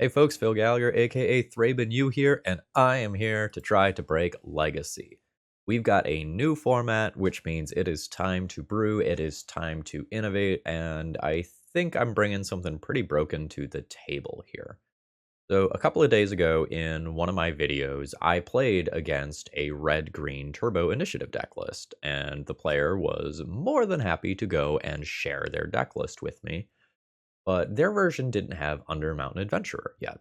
Hey folks, Phil Gallagher, aka ThrabenU here, and I am here to try to break Legacy. We've got a new format, which means it is time to brew, it is time to innovate, and I think I'm bringing something pretty broken to the table here. So a couple of days ago in one of my videos, I played against a red-green TurBOO Initiative deck list, and the player was more than happy to go and share their deck list with me, but their version didn't have Undermountain Adventurer yet.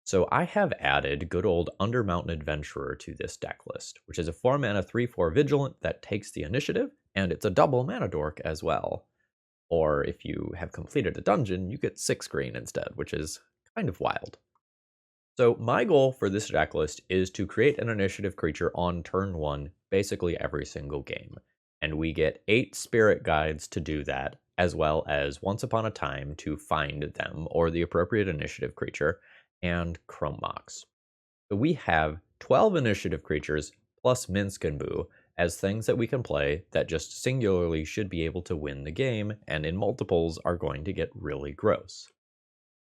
So I have added good old Undermountain Adventurer to this deck list, which is a 4 mana 3/4 Vigilant that takes the initiative, and it's a double mana dork as well. Or if you have completed a dungeon, you get 6 green instead, which is kind of wild. So my goal for this deck list is to create an initiative creature on turn 1 basically every single game. And we get 8 spirit guides to do that, as well as Once Upon a Time to find them or the appropriate initiative creature, and Chrome Mox. So we have 12 initiative creatures plus Minsc Boo as things that we can play that just singularly should be able to win the game, and in multiples are going to get really gross.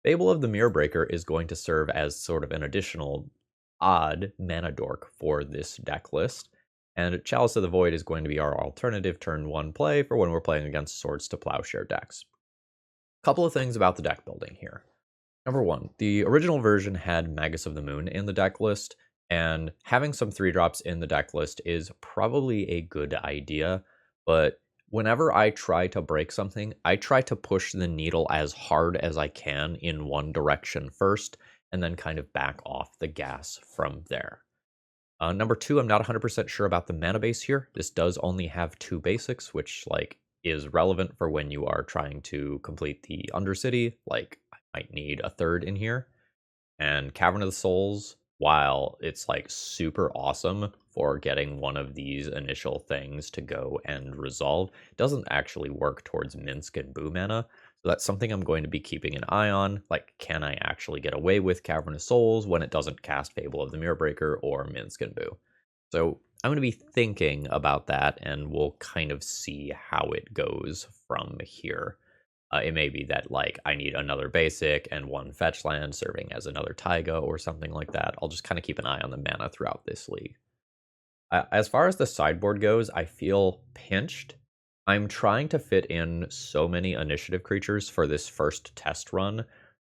Fable of the Mirror Breaker is going to serve as sort of an additional odd mana dork for this deck list, and Chalice of the Void is going to be our alternative turn 1 play for when we're playing against Swords to Plowshare decks. Couple of things about the deck building here. Number 1, the original version had Magus of the Moon in the deck list, and having some 3-drops in the deck list is probably a good idea, but whenever I try to break something, I try to push the needle as hard as I can in one direction first, and then kind of back off the gas from there. Number 2, I'm not 100% sure about the mana base here. This does only have 2 basics, which is relevant for when you are trying to complete the Undercity. I might need a third in here. And Cavern of the Souls, while it's super awesome for getting one of these initial things to go and resolve, doesn't actually work towards Minsc Boo mana. So that's something I'm going to be keeping an eye on. Can I actually get away with Cavern of Souls when it doesn't cast Fable of the Mirror Breaker or Minsc Boo? So I'm going to be thinking about that, and we'll kind of see how it goes from here. It may be that I need another basic and 1 fetch land serving as another Taiga or something like that. I'll just kind of keep an eye on the mana throughout this league. As far as the sideboard goes, I feel pinched. I'm trying to fit in so many initiative creatures for this first test run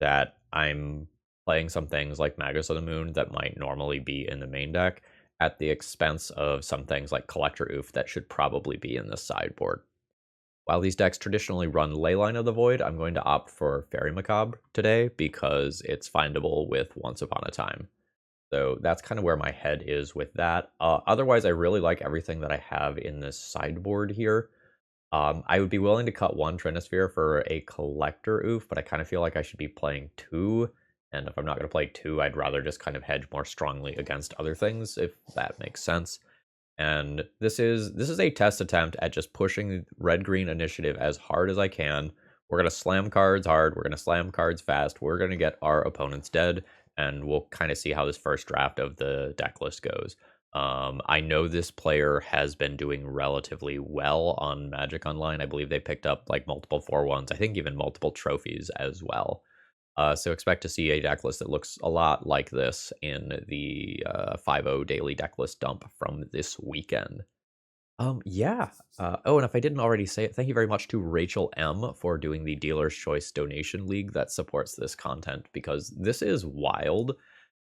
that I'm playing some things like Magus of the Moon that might normally be in the main deck at the expense of some things like Collector Oof that should probably be in the sideboard. While these decks traditionally run Leyline of the Void, I'm going to opt for Fairy Macabre today because it's findable with Once Upon a Time. So that's kind of where my head is with that. Otherwise, I really like everything that I have in this sideboard here. I would be willing to cut 1 Trinisphere for a Collector Oof, but I kind of feel like I should be playing 2. And if I'm not going to play 2, I'd rather just kind of hedge more strongly against other things, if that makes sense. And this is a test attempt at just pushing red-green initiative as hard as I can. We're going to slam cards hard. We're going to slam cards fast. We're going to get our opponents dead, and we'll kind of see how this first draft of the deck list goes. I know this player has been doing relatively well on Magic Online. I believe they picked up multiple 4-1s. I think even multiple trophies as well. So expect to see a deck list that looks a lot like this in the 5-0 daily deck list dump from this weekend. Yeah. Oh, and if I didn't already say it, thank you very much to Rachel M for doing the Dealer's Choice Donation League that supports this content, because this is wild.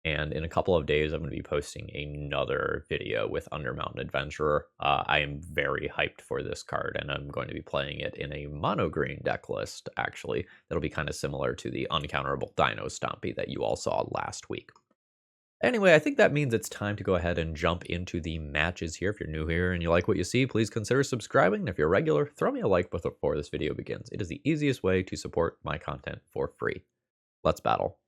And in a couple of days, I'm going to be posting another video with Undermountain Adventurer. I am very hyped for this card, and I'm going to be playing it in a mono green deck list, actually. That'll be kind of similar to the uncounterable Dino Stompy that you all saw last week. Anyway, I think that means it's time to go ahead and jump into the matches here. If you're new here and you like what you see, please consider subscribing. And if you're regular, throw me a like before this video begins. It is the easiest way to support my content for free. Let's battle.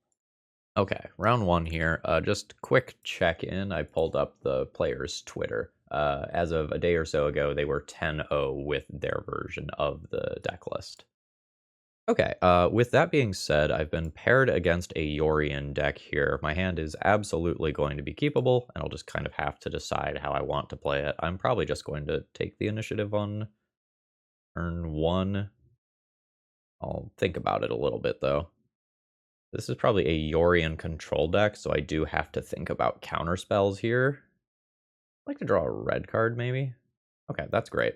Okay, round 1 here. Just quick check-in. I pulled up the player's Twitter. As of a day or so ago, they were 10-0 with their version of the deck list. Okay, with that being said, I've been paired against a Yorion deck here. My hand is absolutely going to be keepable, and I'll just kind of have to decide how I want to play it. I'm probably just going to take the initiative on turn 1. I'll think about it a little bit, though. This is probably a Yorion control deck, so I do have to think about counter spells here. I'd like to draw a red card, maybe. Okay, that's great.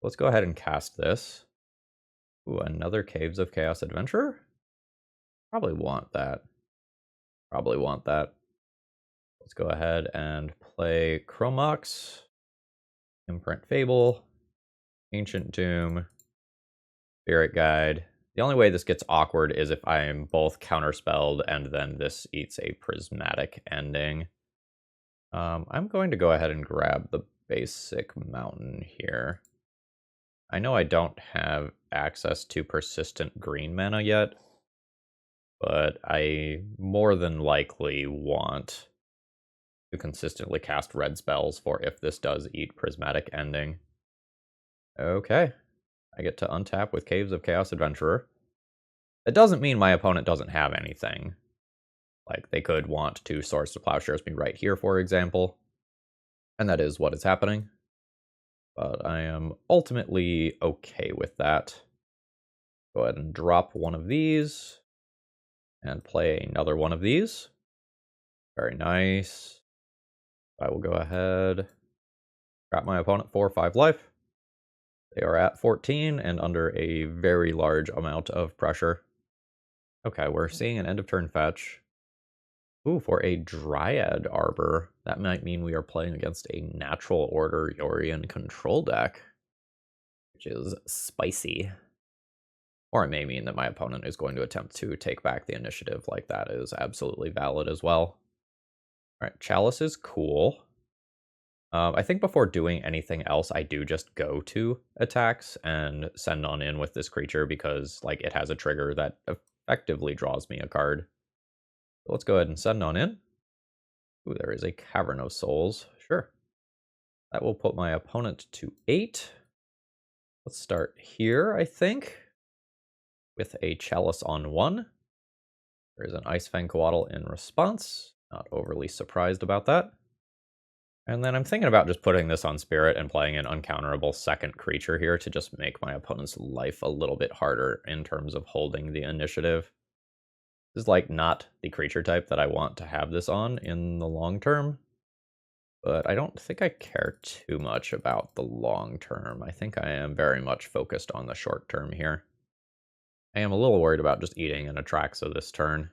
Let's go ahead and cast this. Ooh, another Caves of Chaos Adventurer? Probably want that. Probably want that. Let's go ahead and play Chromox, Imprint Fable, Ancient Doom, Spirit Guide. The only way this gets awkward is if I am both counterspelled and then this eats a prismatic ending. I'm going to go ahead and grab the basic mountain here. I know I don't have access to persistent green mana yet, but I more than likely want to consistently cast red spells for if this does eat prismatic ending. Okay, I get to untap with Caves of Chaos Adventurer. That doesn't mean my opponent doesn't have anything. Like, they could want to Swords to Plowshares me right here, for example. And that is what is happening. But I am ultimately okay with that. Go ahead and drop one of these. And play another one of these. Very nice. I will go ahead. Trap my opponent for 5 life. They are at 14 and under a very large amount of pressure. Okay, we're seeing an end of turn fetch. Ooh, for a Dryad Arbor. That might mean we are playing against a natural order Yorion control deck, which is spicy. Or it may mean that my opponent is going to attempt to take back the initiative. Like, that is absolutely valid as well. Alright, Chalice is cool. I think before doing anything else, I do just go to attacks and send on in with this creature because, like, it has a trigger that effectively draws me a card. So let's go ahead and send on in. Ooh, there is a Cavern of Souls. Sure. That will put my opponent to 8. Let's start here, I think, with a Chalice on 1. There is an Icefang Coatl in response. Not overly surprised about that. And then I'm thinking about just putting this on Spirit and playing an uncounterable second creature here to just make my opponent's life a little bit harder in terms of holding the initiative. This is like not the creature type that I want to have this on in the long term, but I don't think I care too much about the long term. I think I am very much focused on the short term here. I am a little worried about just eating an Atraxa this turn.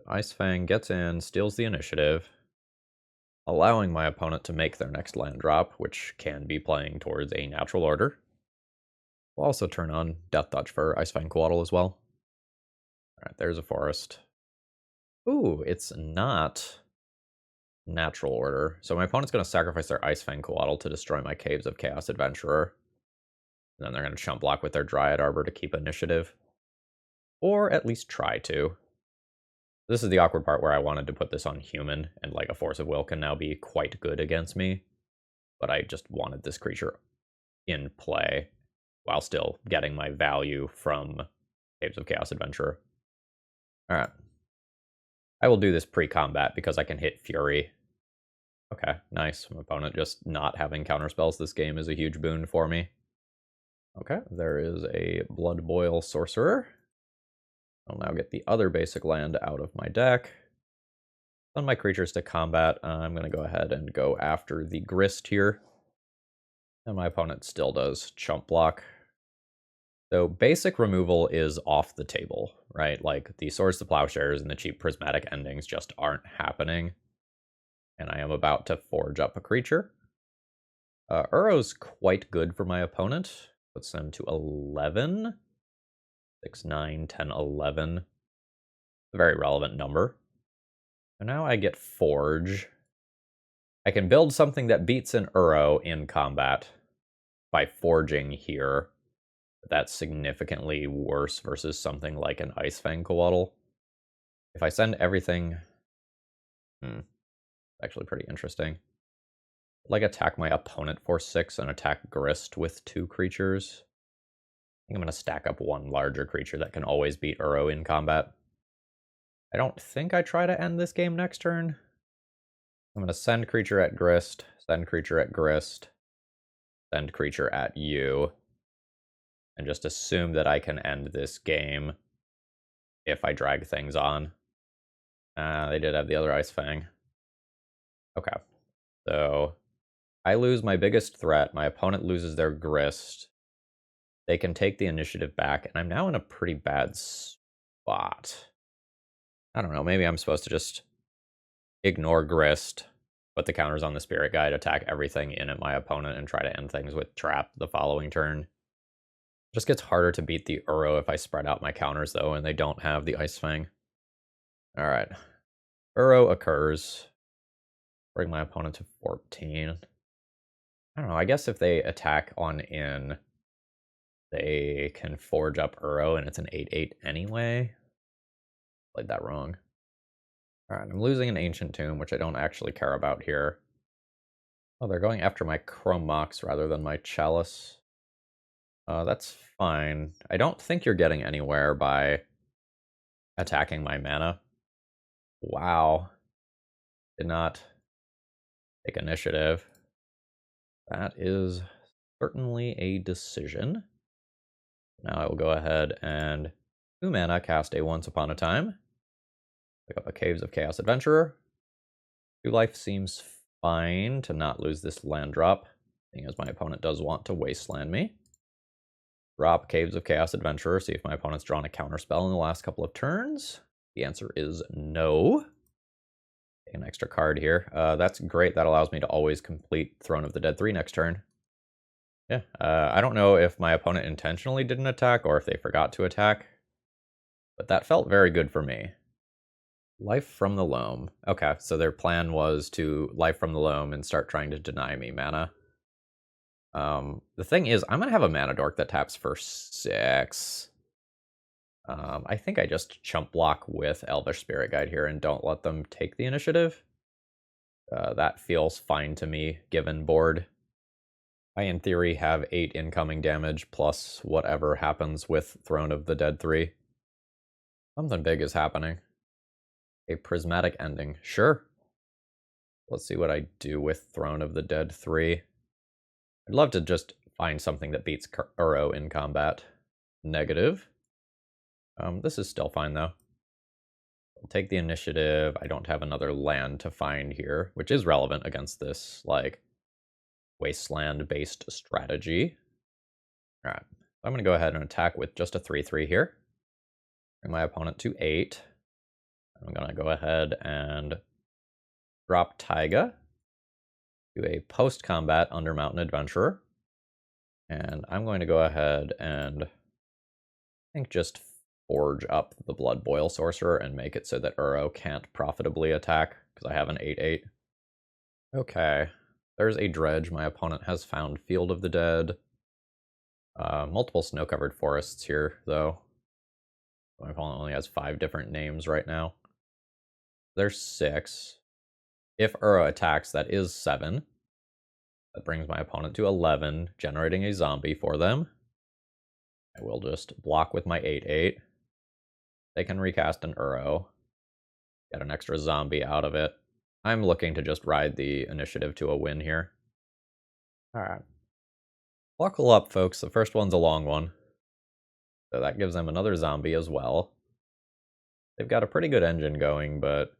Icefang gets in, steals the initiative, allowing my opponent to make their next land drop, which can be playing towards a natural order. We'll also turn on Death Touch for Icefang Coatl as well. Alright, there's a forest. Ooh, it's not natural order. So my opponent's going to sacrifice their Icefang Coatl to destroy my Caves of Chaos Adventurer. And then they're going to chump block with their Dryad Arbor to keep initiative. Or at least try to. This is the awkward part where I wanted to put this on human, and like a Force of Will can now be quite good against me. But I just wanted this creature in play while still getting my value from Caves of Chaos Adventurer. Alright. I will do this pre-combat because I can hit Fury. Okay, nice. My opponent just not having counterspells this game is a huge boon for me. Okay, there is a Bloodboil Sorcerer. I'll now get the other basic land out of my deck. Send my creatures to combat. I'm going to go ahead and go after the Grist here. And my opponent still does chump block. So basic removal is off the table, right? Like, the Swords to Plowshares and the cheap prismatic endings just aren't happening. And I am about to forge up a creature. Uro's quite good for my opponent. Puts them to 11. 6, 9, 10, 11. A very relevant number. And now I get Forge. I can build something that beats an Uro in combat by forging here. That's significantly worse versus something like an Icefang Coatl. If I send everything... actually pretty interesting. Like, attack my opponent for 6 and attack Grist with 2 creatures. I think I'm going to stack up one larger creature that can always beat Uro in combat. I don't think I try to end this game next turn. I'm going to send creature at Grist, send creature at Grist, send creature at you, and just assume that I can end this game if I drag things on. They did have the other Ice Fang. Okay, so I lose my biggest threat. My opponent loses their Grist. They can take the initiative back, and I'm now in a pretty bad spot. I don't know, maybe I'm supposed to just ignore Grist, put the counters on the Spirit Guide, attack everything in at my opponent, and try to end things with Trap the following turn. Just gets harder to beat the Uro if I spread out my counters, though, and they don't have the Ice Fang. Alright. Uro occurs. Bring my opponent to 14. I don't know, I guess if they attack on in, they can forge up Uro, and it's an 8/8 anyway. Played that wrong. Alright, I'm losing an Ancient Tomb, which I don't actually care about here. Oh, they're going after my Chrome Mox rather than my Chalice. That's fine. I don't think you're getting anywhere by attacking my mana. Wow. Did not take initiative. That is certainly a decision. Now I will go ahead and 2 mana, cast a Once Upon a Time. Pick up a Caves of Chaos Adventurer. 2 life seems fine to not lose this land drop, seeing as my opponent does want to wasteland me. Drop Caves of Chaos Adventurer, see if my opponent's drawn a counterspell in the last couple of turns. The answer is no. Take an extra card here. That's great. That allows me to always complete Throne of the Dead 3 next turn. Yeah, I don't know if my opponent intentionally didn't attack or if they forgot to attack, but that felt very good for me. Life from the Loam. Okay, so their plan was to Life from the Loam and start trying to deny me mana. The thing is, I'm gonna have a mana dork that taps for 6. I think I just chump block with Elvish Spirit Guide here and don't let them take the initiative. That feels fine to me, given board. I, in theory, have 8 incoming damage plus whatever happens with Throne of the Dead 3. Something big is happening. A prismatic ending. Sure. Let's see what I do with Throne of the Dead 3. I'd love to just find something that beats Uro in combat. Negative. This is still fine, though. I'll take the initiative. I don't have another land to find here, which is relevant against this, like, wasteland-based strategy. Alright, I'm going to go ahead and attack with just a 3/3 here. Bring my opponent to 8. I'm going to go ahead and drop Taiga. Do a post-combat Undermountain Adventurer. And I'm going to go ahead and I think just forge up the Bloodboil Sorcerer and make it so that Uro can't profitably attack, because I have an 8/8. Okay, there's a dredge. My opponent has found Field of the Dead. Multiple snow-covered forests here, though. My opponent only has 5 different names right now. There's 6. If Uro attacks, that is 7. That brings my opponent to 11, generating a zombie for them. I will just block with my 8/8. They can recast an Uro. Get an extra zombie out of it. I'm looking to just ride the initiative to a win here. Alright. Buckle up, folks. The first one's a long one. So that gives them another zombie as well. They've got a pretty good engine going, but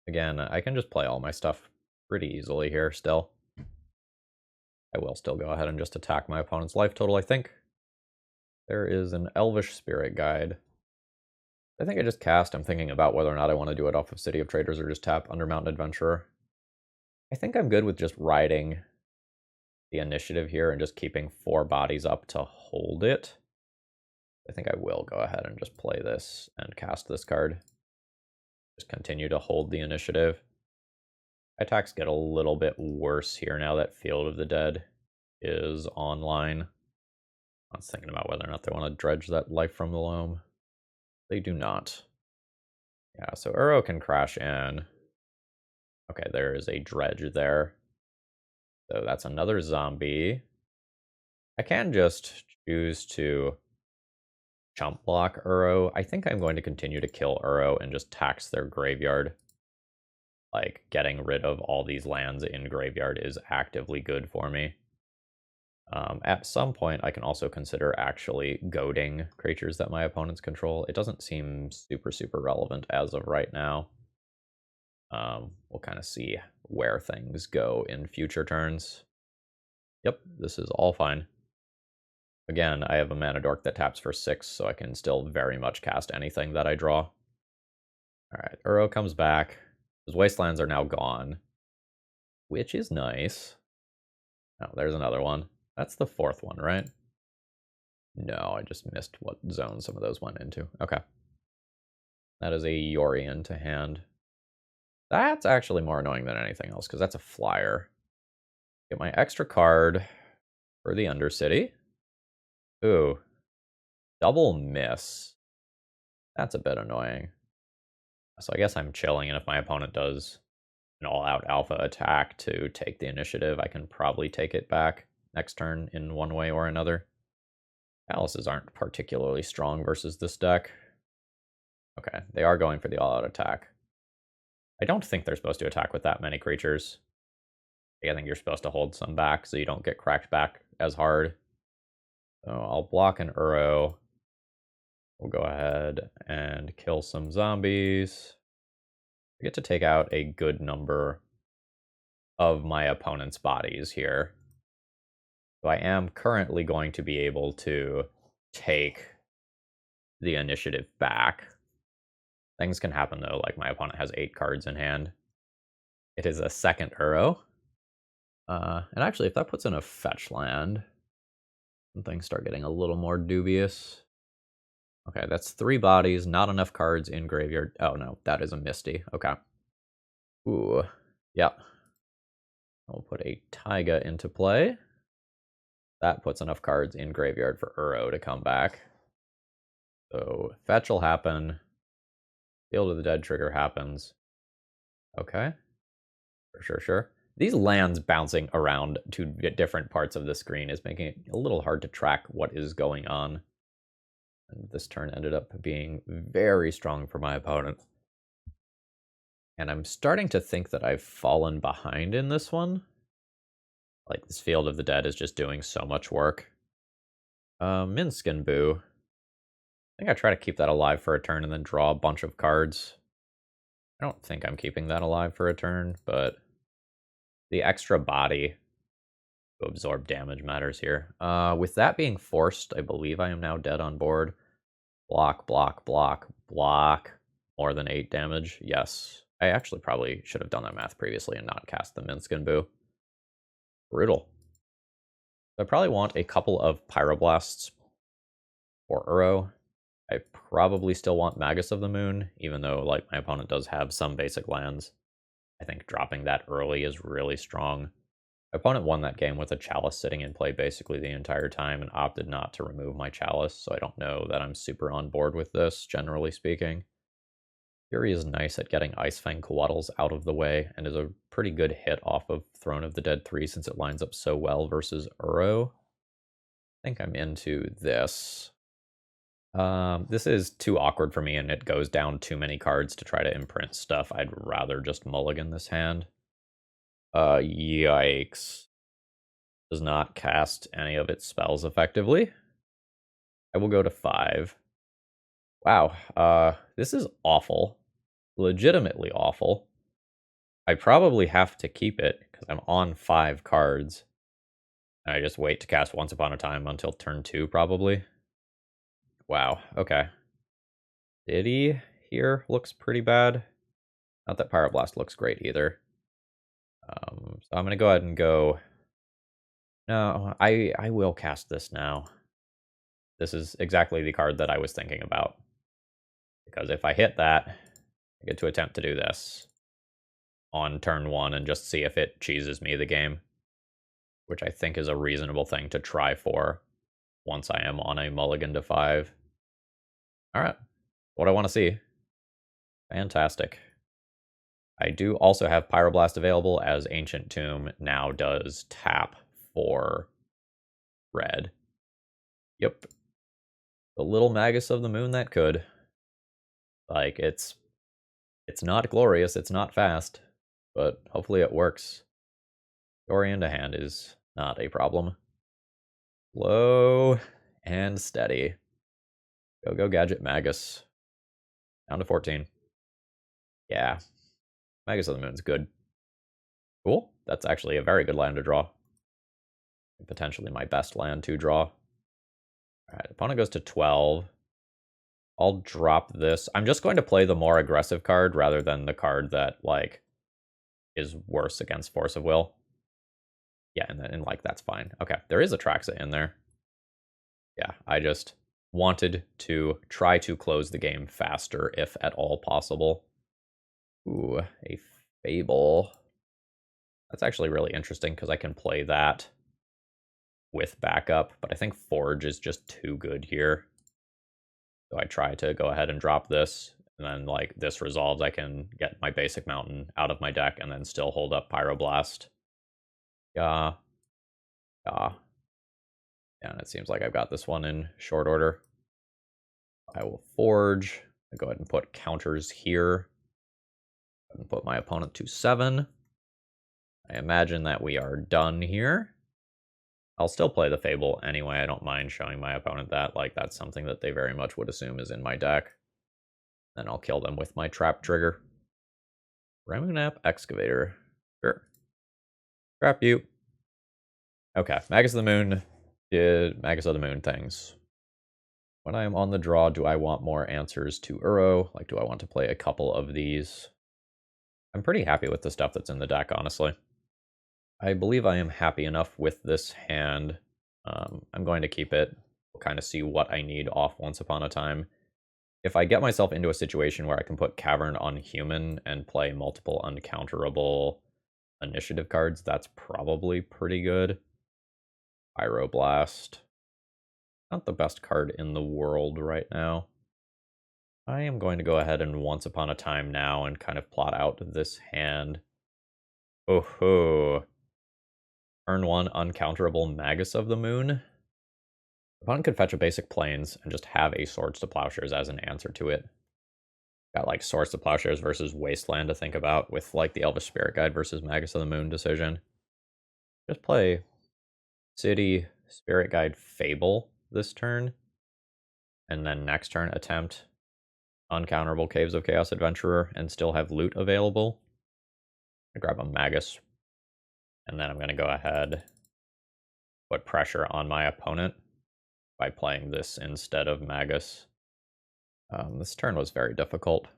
again, I can just play all my stuff pretty easily here still. I will still go ahead and just attack my opponent's life total, I think. There is an Elvish Spirit Guide. I think I just cast. I'm thinking about whether or not I want to do it off of City of Traders or just tap Undermountain Adventurer. I think I'm good with just riding the initiative here and just keeping 4 bodies up to hold it. I think I will go ahead and just play this and cast this card. Just continue to hold the initiative. Attacks get a little bit worse here now that Field of the Dead is online. I was thinking about whether or not they want to dredge that Life from the Loam. They do not. Yeah, so Uro can crash in. Okay, there is a dredge there. So that's another zombie. I can just choose to chump block Uro. I think I'm going to continue to kill Uro and just tax their graveyard. Like, getting rid of all these lands in graveyard is actively good for me. At some point, I can also consider actually goading creatures that my opponents control. It doesn't seem super relevant as of right now. We'll kind of see where things go in future turns. Yep, this is all fine. Again, I have a mana dork that taps for 6, so I can still very much cast anything that I draw. Alright, Uro comes back. His wastelands are now gone, which is nice. Oh, there's another one. That's the 4th one, right? No, I just missed what zone some of those went into. Okay. That is a Yorion to hand. That's actually more annoying than anything else, because that's a flyer. Get my extra card for the Undercity. Ooh. Double miss. That's a bit annoying. So I guess I'm chilling, and if my opponent does an all-out alpha attack to take the initiative, I can probably take it back next turn in one way or another. Palaces aren't particularly strong versus this deck. Okay, they are going for the all-out attack. I don't think they're supposed to attack with that many creatures. I think you're supposed to hold some back so you don't get cracked back as hard. So I'll block an Uro. We'll go ahead and kill some zombies. I get to take out a good number of my opponent's bodies here. So I am currently going to be able to take the initiative back. Things can happen though, like my opponent has 8 cards in hand. It is a second Uro. And actually, if that puts in a fetch land, things start getting a little more dubious. Okay, that's 3 bodies, not enough cards in graveyard. Oh no, that is a Misty. Okay. Ooh, yep. I'll put a Taiga into play. That puts enough cards in graveyard for Uro to come back. So fetch will happen. Field of the Dead trigger happens. Okay. Sure. These lands bouncing around to different parts of the screen is making it a little hard to track what is going on. And this turn ended up being very strong for my opponent. And I'm starting to think that I've fallen behind in this one. Like, this Field of the Dead is just doing so much work. Minsc Boo. I think I try to keep that alive for a turn and then draw a bunch of cards. I don't think I'm keeping that alive for a turn, but the extra body to absorb damage matters here. With that being forced, I believe I am now dead on board. Block. More than 8 damage. Yes. I actually probably should have done that math previously and not cast the Minsc Boo. Brutal. I probably want a couple of Pyroblasts for Uro. I probably still want Magus of the Moon, even though like my opponent does have some basic lands. I think dropping that early is really strong. My opponent won that game with a Chalice sitting in play basically the entire time and opted not to remove my Chalice, so I don't know that I'm super on board with this, generally speaking. Fury is nice at getting Icefang Coatls out of the way, and is a pretty good hit off of Throne of the Dead 3 since it lines up so well versus Uro. I think I'm into this. This is too awkward for me, and it goes down too many cards to try to imprint stuff. I'd rather just mulligan this hand. Yikes. Does not cast any of its spells effectively. I will go to 5. Wow, this is awful. Legitimately awful. I probably have to keep it, because I'm on 5 cards. And I just wait to cast Once Upon a Time until turn 2, probably. Wow, okay. Diddy here looks pretty bad. Not that Pyroblast looks great either. So I'm going to go ahead and go... No, I will cast this now. This is exactly the card that I was thinking about. Because if I hit that, I get to attempt to do this on turn 1 and just see if it cheeses me the game. Which I think is a reasonable thing to try for once I am on a mulligan to 5. Alright, what I want to see. Fantastic. I do also have Pyroblast available, as Ancient Tomb now does tap for red. Yep. The little Magus of the Moon that could. Like, it's not glorious, it's not fast, but hopefully it works. Story into hand is not a problem. Slow and steady. Go, go, Gadget Magus. Down to 14. Yeah. Magus of the Moon's good. Cool. That's actually a very good land to draw. Potentially my best land to draw. Alright, opponent goes to 12. I'll drop this. I'm just going to play the more aggressive card rather than the card that, like, is worse against Force of Will. Yeah, and like, that's fine. Okay, there is a Traxa in there. Yeah, I just wanted to try to close the game faster, if at all possible. Ooh, a Fable. That's actually really interesting, because I can play that with backup, but I think Forge is just too good here. So I try to go ahead and drop this, and then, like, this resolves, I can get my basic mountain out of my deck, and then still hold up Pyroblast. Yeah. Yeah. Yeah, and it seems like I've got this one in short order. I will Forge. I'll go ahead and put counters here. And put my opponent to 7. I imagine that we are done here. I'll still play the Fable anyway. I don't mind showing my opponent that. Like, that's something that they very much would assume is in my deck. Then I'll kill them with my trap trigger. Ramunap Excavator. Sure. Trap you. Okay, Magus of the Moon did Magus of the Moon things. When I am on the draw, do I want more answers to Uro? Like, do I want to play a couple of these? I'm pretty happy with the stuff that's in the deck, honestly. I believe I am happy enough with this hand. I'm going to keep it. We'll kind of see what I need off Once Upon a Time. If I get myself into a situation where I can put Cavern on Human and play multiple uncounterable initiative cards, that's probably pretty good. Pyroblast. Not the best card in the world right now. I am going to go ahead and Once Upon a Time now and kind of plot out this hand. Oh ho. Turn 1 uncounterable Magus of the Moon. Opponent could fetch a basic Plains and just have a Swords to Plowshares as an answer to it. Got, like, Swords to Plowshares versus Wasteland to think about with, like, the Elvish Spirit Guide versus Magus of the Moon decision. Just play City, Spirit Guide, Fable this turn. And then next turn attempt uncounterable Caves of Chaos Adventurer and still have loot available. I grab a Magus. And then I'm going to go ahead, put pressure on my opponent by playing this instead of Magus. This turn was very difficult. I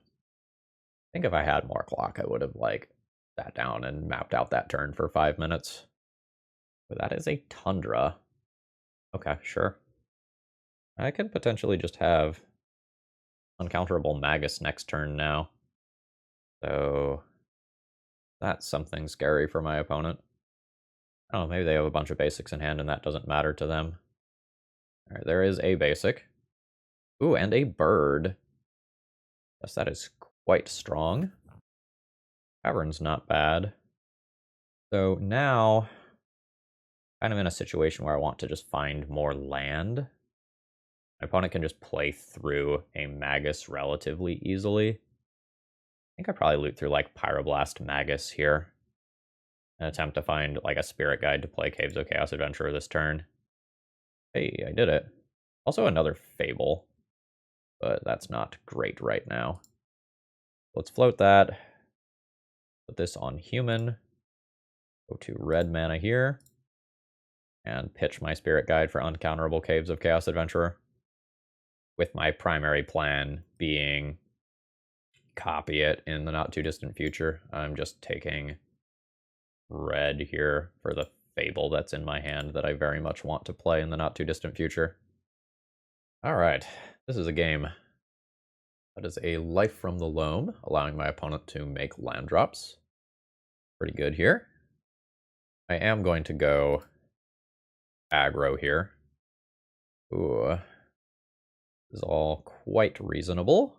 think if I had more clock, I would have, like, sat down and mapped out that turn for 5 minutes. But that is a Tundra. Okay, sure. I could potentially just have uncounterable Magus next turn now. So that's something scary for my opponent. Oh, maybe they have a bunch of basics in hand and that doesn't matter to them. All right, there is a basic. Ooh, and a bird. Yes, that is quite strong. Cavern's not bad. So now, kind of in a situation where I want to just find more land. My opponent can just play through a Magus relatively easily. I think I probably loot through, like, Pyroblast Magus here. And attempt to find, like, a Spirit Guide to play Caves of Chaos Adventurer this turn. Hey, I did it. Also another Fable, but that's not great right now. Let's float that. Put this on Human. Go to red mana here. And pitch my Spirit Guide for uncounterable Caves of Chaos Adventurer. With my primary plan being copy it in the not too distant future. I'm just taking red here for the Fable that's in my hand that I very much want to play in the not too distant future. Alright, this is a game that is a Life from the Loam, allowing my opponent to make land drops. Pretty good here. I am going to go aggro here. Ooh. This is all quite reasonable.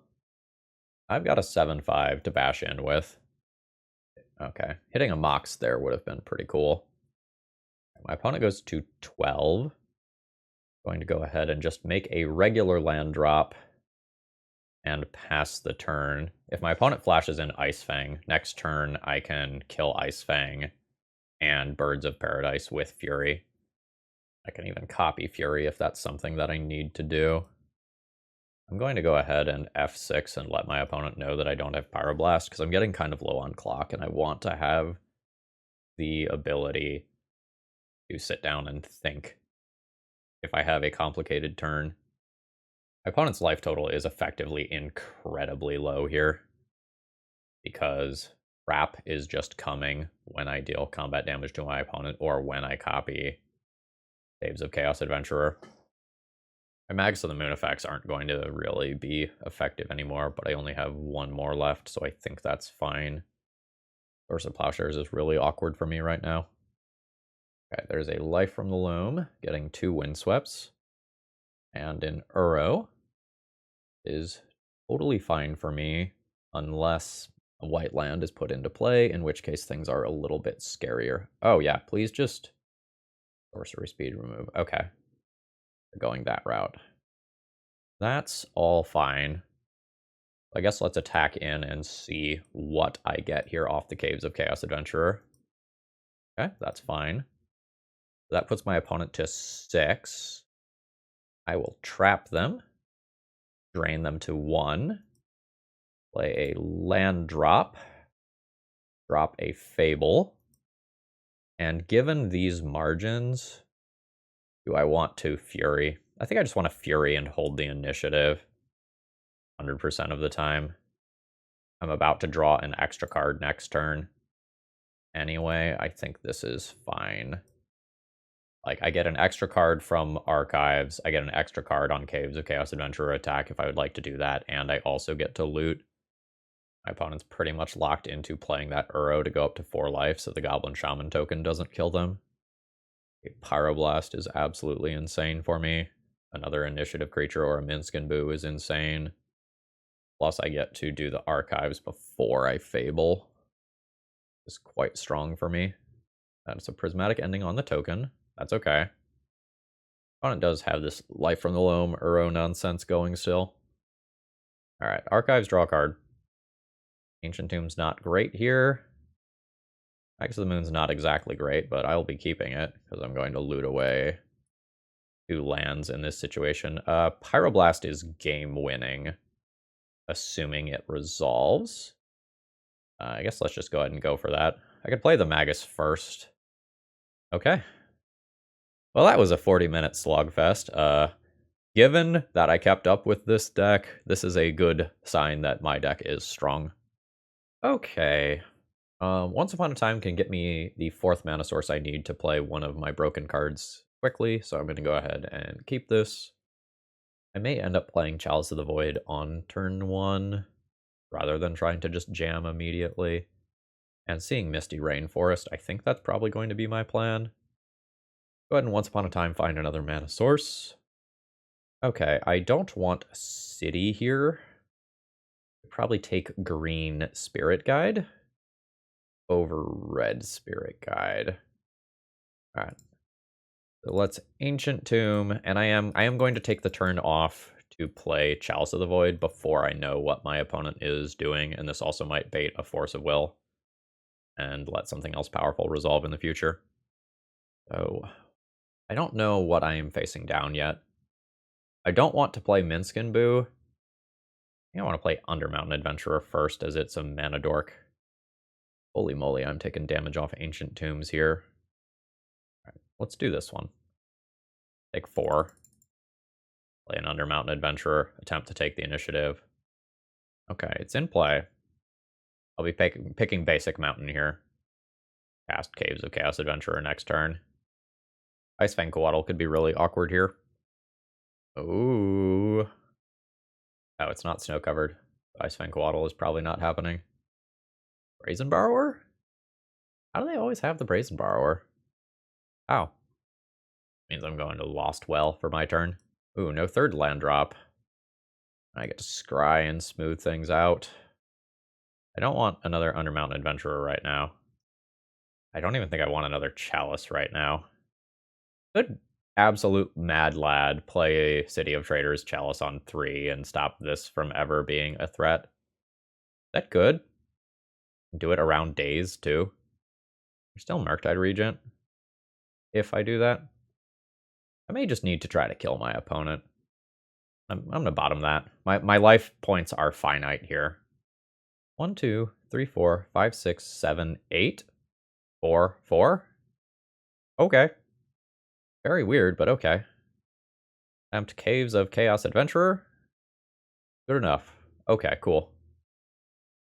I've got a 7-5 to bash in with. Okay, hitting a Mox there would have been pretty cool. My opponent goes to 12. Going to go ahead and just make a regular land drop and pass the turn. If my opponent flashes in Ice Fang, next turn I can kill Ice Fang and Birds of Paradise with Fury. I can even copy Fury if that's something that I need to do. I'm going to go ahead and F6 and let my opponent know that I don't have Pyroblast, because I'm getting kind of low on clock, and I want to have the ability to sit down and think if I have a complicated turn. My opponent's life total is effectively incredibly low here, because Wrap is just coming when I deal combat damage to my opponent or when I copy Caves of Chaos Adventurer. My Mags of the Moon effects aren't going to really be effective anymore, but I only have one more left, so I think that's fine. Source of Plowshares is really awkward for me right now. Okay, there's a Life from the Loam, getting 2 Windsweeps. And an Uro is totally fine for me, unless a white land is put into play, in which case things are a little bit scarier. Oh yeah, please just sorcery speed remove. Okay, we're going that route. That's all fine. I guess let's attack in and see what I get here off the Caves of Chaos Adventurer. Okay, that's fine. That puts my opponent to 6. I will trap them, drain them to 1, play a land drop, drop a Fable, and given these margins, do I want to Fury? I think I just want to Fury and hold the initiative 100% of the time. I'm about to draw an extra card next turn. Anyway, I think this is fine. Like, I get an extra card from Archives, I get an extra card on Caves of Chaos Adventurer attack if I would like to do that, and I also get to loot. My opponent's pretty much locked into playing that Uro to go up to 4 life so the Goblin Shaman token doesn't kill them. A Pyroblast is absolutely insane for me. Another initiative creature or a Minsc Boo is insane. Plus I get to do the Archives before I Fable. It's quite strong for me. That's a prismatic ending on the token. That's okay. Opponent does have this Life from the Loam Uro nonsense going still. Alright, Archives, draw a card. Ancient Tomb's not great here. Max of the Moon's not exactly great, but I'll be keeping it, because I'm going to loot away 2 lands in this situation. Pyroblast is game-winning, assuming it resolves. I guess let's just go ahead and go for that. I could play the Magus first. Okay. Well, that was a 40-minute slogfest. Given that I kept up with this deck, this is a good sign that my deck is strong. Okay. Once Upon a Time can get me the 4th mana source I need to play one of my broken cards quickly, so I'm going to go ahead and keep this. I may end up playing Chalice of the Void on turn 1, rather than trying to just jam immediately. And seeing Misty Rainforest, I think that's probably going to be my plan. Go ahead and Once Upon a Time find another mana source. Okay, I don't want City here. I'd probably take green Spirit Guide over red Spirit Guide. Alright. So let's Ancient Tomb, and I am going to take the turn off to play Chalice of the Void before I know what my opponent is doing, and this also might bait a Force of Will and let something else powerful resolve in the future. So I don't know what I am facing down yet. I don't want to play Minsc Boo. I think I want to play Undermountain Adventurer first, as it's a mana dork. Holy moly, I'm taking damage off Ancient Tombs here. Alright, let's do this one. Take 4. Play an Undermountain Adventurer, attempt to take the initiative. Okay, it's in play. I'll be picking basic mountain here. Cast Caves of Chaos Adventurer next turn. Icefang Coatl could be really awkward here. Ooh. Oh, it's not snow covered. Icefang Coatl is probably not happening. Brazen Borrower? How do they always have the Brazen Borrower? Oh. Means I'm going to Lost Well for my turn. Ooh, no 3rd land drop. I get to scry and smooth things out. I don't want another Undermountain Adventurer right now. I don't even think I want another Chalice right now. Could absolute mad lad play City of Traders Chalice on 3 and stop this from ever being a threat? That could. Do it around days, too. There's still Murktide Regent, if I do that. I may just need to try to kill my opponent. I'm gonna bottom that. My life points are finite here. 1, 2, 3, 4, 5, 6, 7, 8. 4, 4? Okay. Very weird, but okay. Attempt Caves of Chaos Adventurer. Good enough. Okay, cool.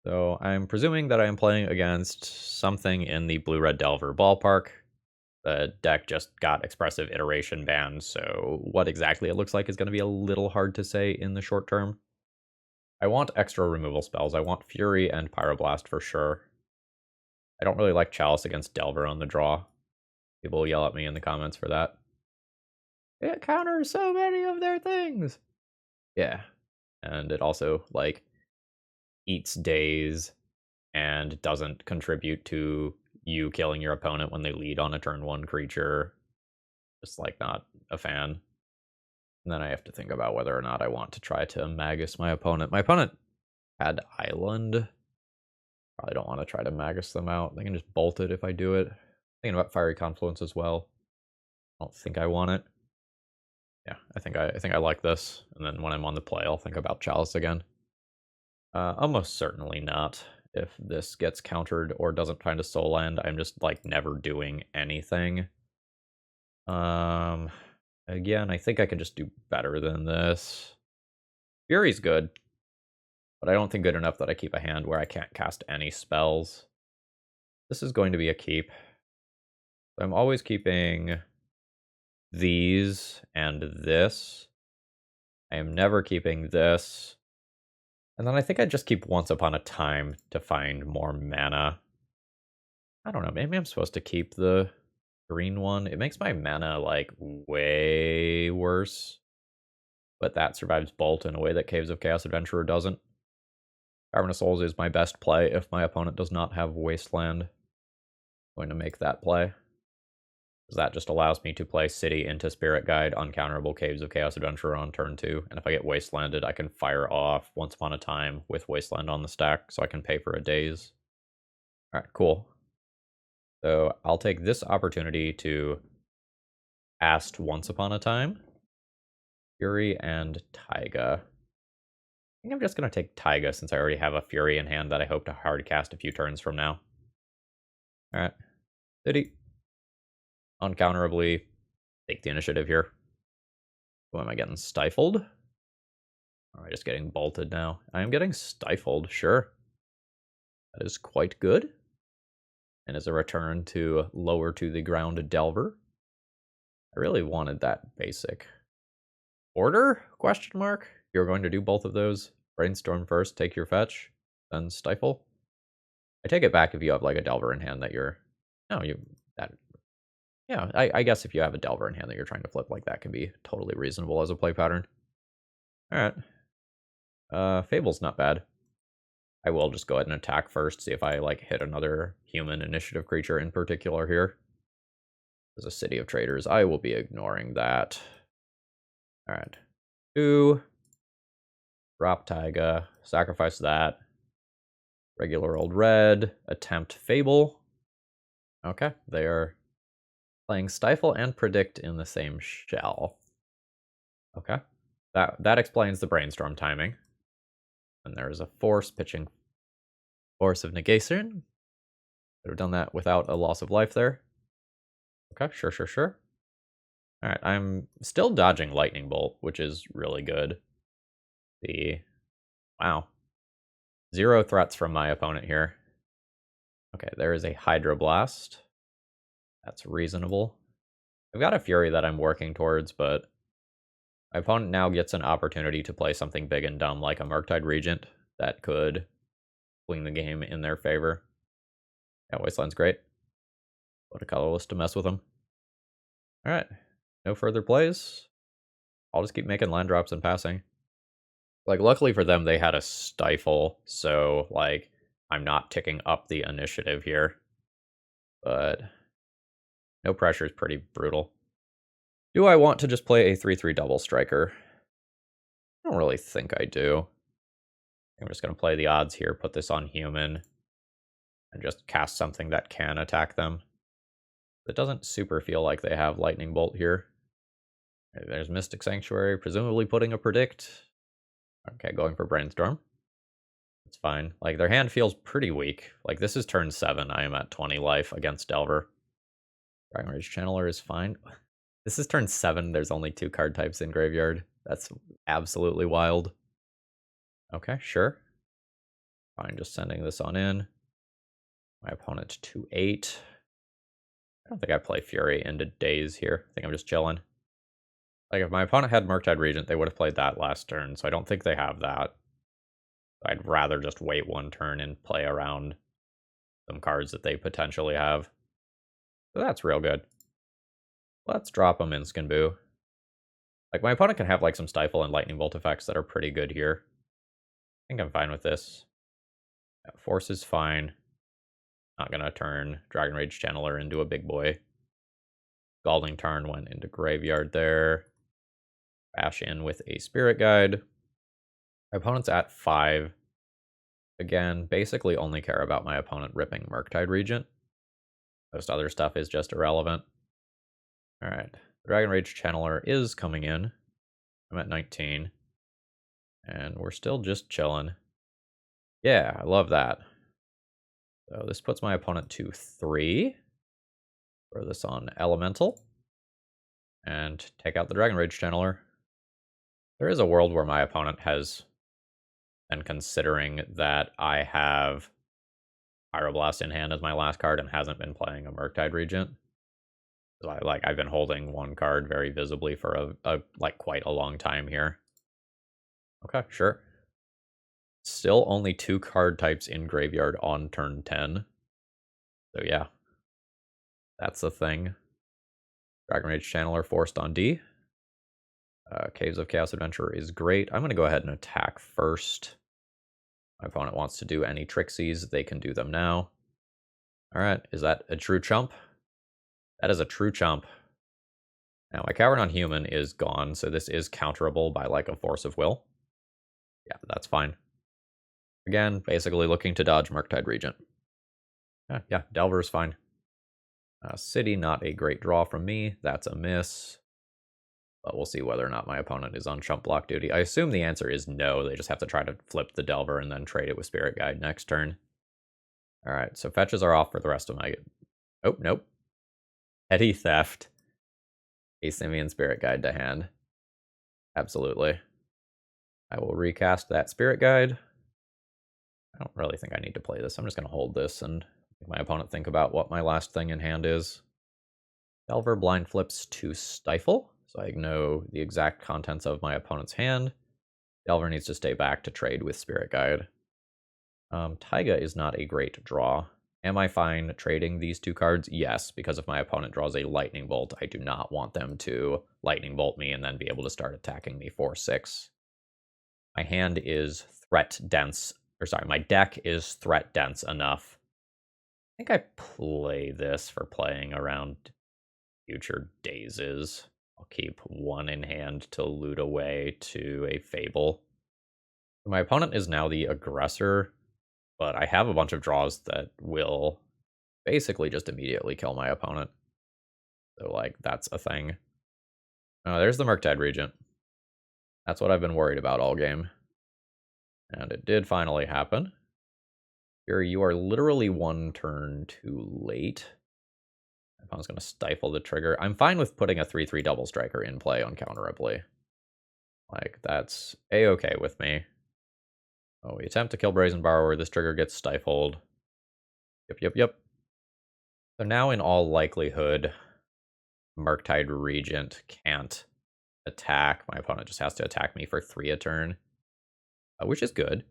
So I'm presuming that I am playing against something in the Blue-Red Delver ballpark. The deck just got Expressive Iteration banned, so what exactly it looks like is going to be a little hard to say in the short term. I want extra removal spells. I want Fury and Pyroblast for sure. I don't really like Chalice against Delver on the draw. People will yell at me in the comments for that. It counters so many of their things! Yeah. And it also, like, eats days and doesn't contribute to you killing your opponent when they lead on a turn 1 creature. Just, like, not a fan. And then I have to think about whether or not I want to try to Magus my opponent. My opponent had Island. Probably don't want to try to Magus them out. They can just bolt it if I do it. Thinking about Fiery Confluence as well. I don't think I want it. Yeah, I think I like this. And then when I'm on the play, I'll think about Chalice again. Almost certainly not. If this gets countered or doesn't find a soul land, I'm just like never doing anything. Again, I think I can just do better than this. Fury's good, but I don't think good enough that I keep a hand where I can't cast any spells. This is going to be a keep. I'm always keeping these and this. I am never keeping this. And then I think I just keep Once Upon a Time to find more mana. I don't know, maybe I'm supposed to keep the green one. It makes my mana, like, way worse. But that survives Bolt in a way that Caves of Chaos Adventurer doesn't. Cavern of Souls is my best play if my opponent does not have Wasteland. I'm going to make that play. Because that just allows me to play City into Spirit Guide, uncounterable Caves of Chaos Adventurer on turn 2. And if I get Wastelanded, I can fire off Once Upon a Time with Wasteland on the stack, so I can pay for a daze. Alright, cool. So I'll take this opportunity to cast Once Upon a Time, Fury, and Taiga. I think I'm just going to take Taiga since I already have a Fury in hand that I hope to hard cast a few turns from now. Alright. City. Uncounterably take the initiative here. Who am I getting? Stifled? Or am I just getting bolted now? I am getting stifled, sure. That is quite good. And as a return to lower to the ground Delver. I really wanted that basic. Order? Question mark? You're going to do both of those. Brainstorm first, take your fetch, then stifle. I take it back if you have like a Delver in hand that you're... No, you... that. Yeah, I guess if you have a Delver in hand that you're trying to flip, like that can be totally reasonable as a play pattern. Alright. Fable's not bad. I will just go ahead and attack first, see if I like hit another human initiative creature in particular here. There's a City of Traders. I will be ignoring that. Alright. 2. Drop Taiga. Sacrifice that. Regular old red. Attempt Fable. Okay, they are playing Stifle and Predict in the same shell. Okay. That explains the Brainstorm timing. And there is a Force pitching Force of Negation. Could have done that without a loss of life there. Okay, sure. Alright, I'm still dodging Lightning Bolt, which is really good. Wow. 0 threats from my opponent here. Okay, there is a Hydroblast. That's reasonable. I've got a Fury that I'm working towards, but my opponent now gets an opportunity to play something big and dumb like a Murktide Regent that could swing the game in their favor. Yeah, Wasteland's great. Put a colorless to mess with them. Alright, no further plays. I'll just keep making land drops and passing. Like, luckily for them, they had a Stifle, so, like, I'm not ticking up the initiative here. But no pressure is pretty brutal. Do I want to just play a 3/3 double striker? I don't really think I do. I'm just going to play the odds here, put this on human, and just cast something that can attack them. It doesn't super feel like they have Lightning Bolt here. There's Mystic Sanctuary, presumably putting a predict. Okay, going for Brainstorm. It's fine. Like, their hand feels pretty weak. Like, this is turn 7. I am at 20 life against Delver. Dragon Rage Channeler is fine. This is turn 7. There's only 2 card types in graveyard. That's absolutely wild. Okay, sure. Fine, just sending this on in. My opponent to 8. I don't think I play Fury into Daze here. I think I'm just chilling. Like, if my opponent had Murktide Regent, they would have played that last turn, so I don't think they have that. I'd rather just wait one turn and play around some cards that they potentially have. So that's real good. Let's drop a Minsc Boo. Like, my opponent can have, like, some Stifle and Lightning Bolt effects that are pretty good here. I think I'm fine with this. Yeah, Force is fine. Not gonna turn Dragon Rage Channeler into a big boy. Scalding Tarn went into graveyard there. Bash in with a Spirit Guide. My opponent's at 5. Again, basically only care about my opponent ripping Murktide Regent. Most other stuff is just irrelevant. Alright, Dragon Rage Channeler is coming in. I'm at 19. And we're still just chilling. Yeah, I love that. So this puts my opponent to 3. Throw this on Elemental. And take out the Dragon Rage Channeler. There is a world where my opponent has been considering that I have Pyroblast in hand as my last card and hasn't been playing a Murktide Regent. So I've been holding one card very visibly for like quite a long time here. Okay, sure. Still only 2 card types in graveyard on turn 10. So yeah, that's the thing. Dragon Rage Channeler forced on D. Caves of Chaos Adventurer is great. I'm going to go ahead and attack first. My opponent wants to do any Trixies, they can do them now. Alright, is that a true chump? That is a true chump. Now, my Coward Non-Human is gone, so this is counterable by, like, a Force of Will. Yeah, that's fine. Again, basically looking to dodge Murktide Regent. Yeah, Delver is fine. City, not a great draw from me. That's a miss. But we'll see whether or not my opponent is on chump block duty. I assume the answer is no. They just have to try to flip the Delver and then trade it with Spirit Guide next turn. Alright, so fetches are off for the rest of my... Oh, nope. Petty Theft. A Simian Spirit Guide to hand. Absolutely. I will recast that Spirit Guide. I don't really think I need to play this. I'm just going to hold this and make my opponent think about what my last thing in hand is. Delver blind flips to Stifle, so I know the exact contents of my opponent's hand. Delver needs to stay back to trade with Spirit Guide. Taiga is not a great draw. Am I fine trading these 2 cards? Yes, because if my opponent draws a Lightning Bolt, I do not want them to Lightning Bolt me and then be able to start attacking me 4/6. My hand is threat dense, or sorry, my deck is threat dense enough. I think I play this for playing around future dazes. I'll keep 1 in hand to loot away to a Fable. My opponent is now the aggressor, but I have a bunch of draws that will basically just immediately kill my opponent. So, like, that's a thing. There's the Murktide Regent. That's what I've been worried about all game. And it did finally happen. Fury, you are literally 1 turn too late. My opponent's going to stifle the trigger. I'm fine with putting a 3/3 double striker in play uncounterably. Like, that's a-okay with me. Oh, we attempt to kill Brazen Borrower. This trigger gets stifled. Yep. So now, in all likelihood, Murktide Regent can't attack. My opponent just has to attack me for 3 a turn, which is good.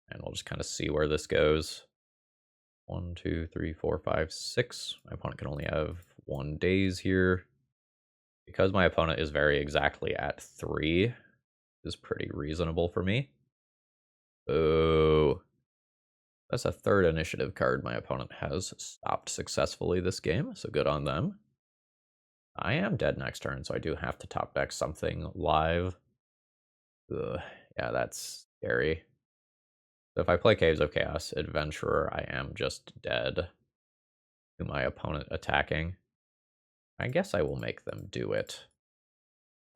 And we'll just kind of see where this goes. 1, 2, 3, 4, 5, 6. My opponent can only have 1 daze here. Because my opponent is very exactly at 3, is pretty reasonable for me. Oh, that's a 3rd initiative card my opponent has stopped successfully this game, so good on them. I am dead next turn, so I do have to top deck something live. Ugh, yeah, that's scary. So if I play Caves of Chaos Adventurer, I am just dead to my opponent attacking. I guess I will make them do it.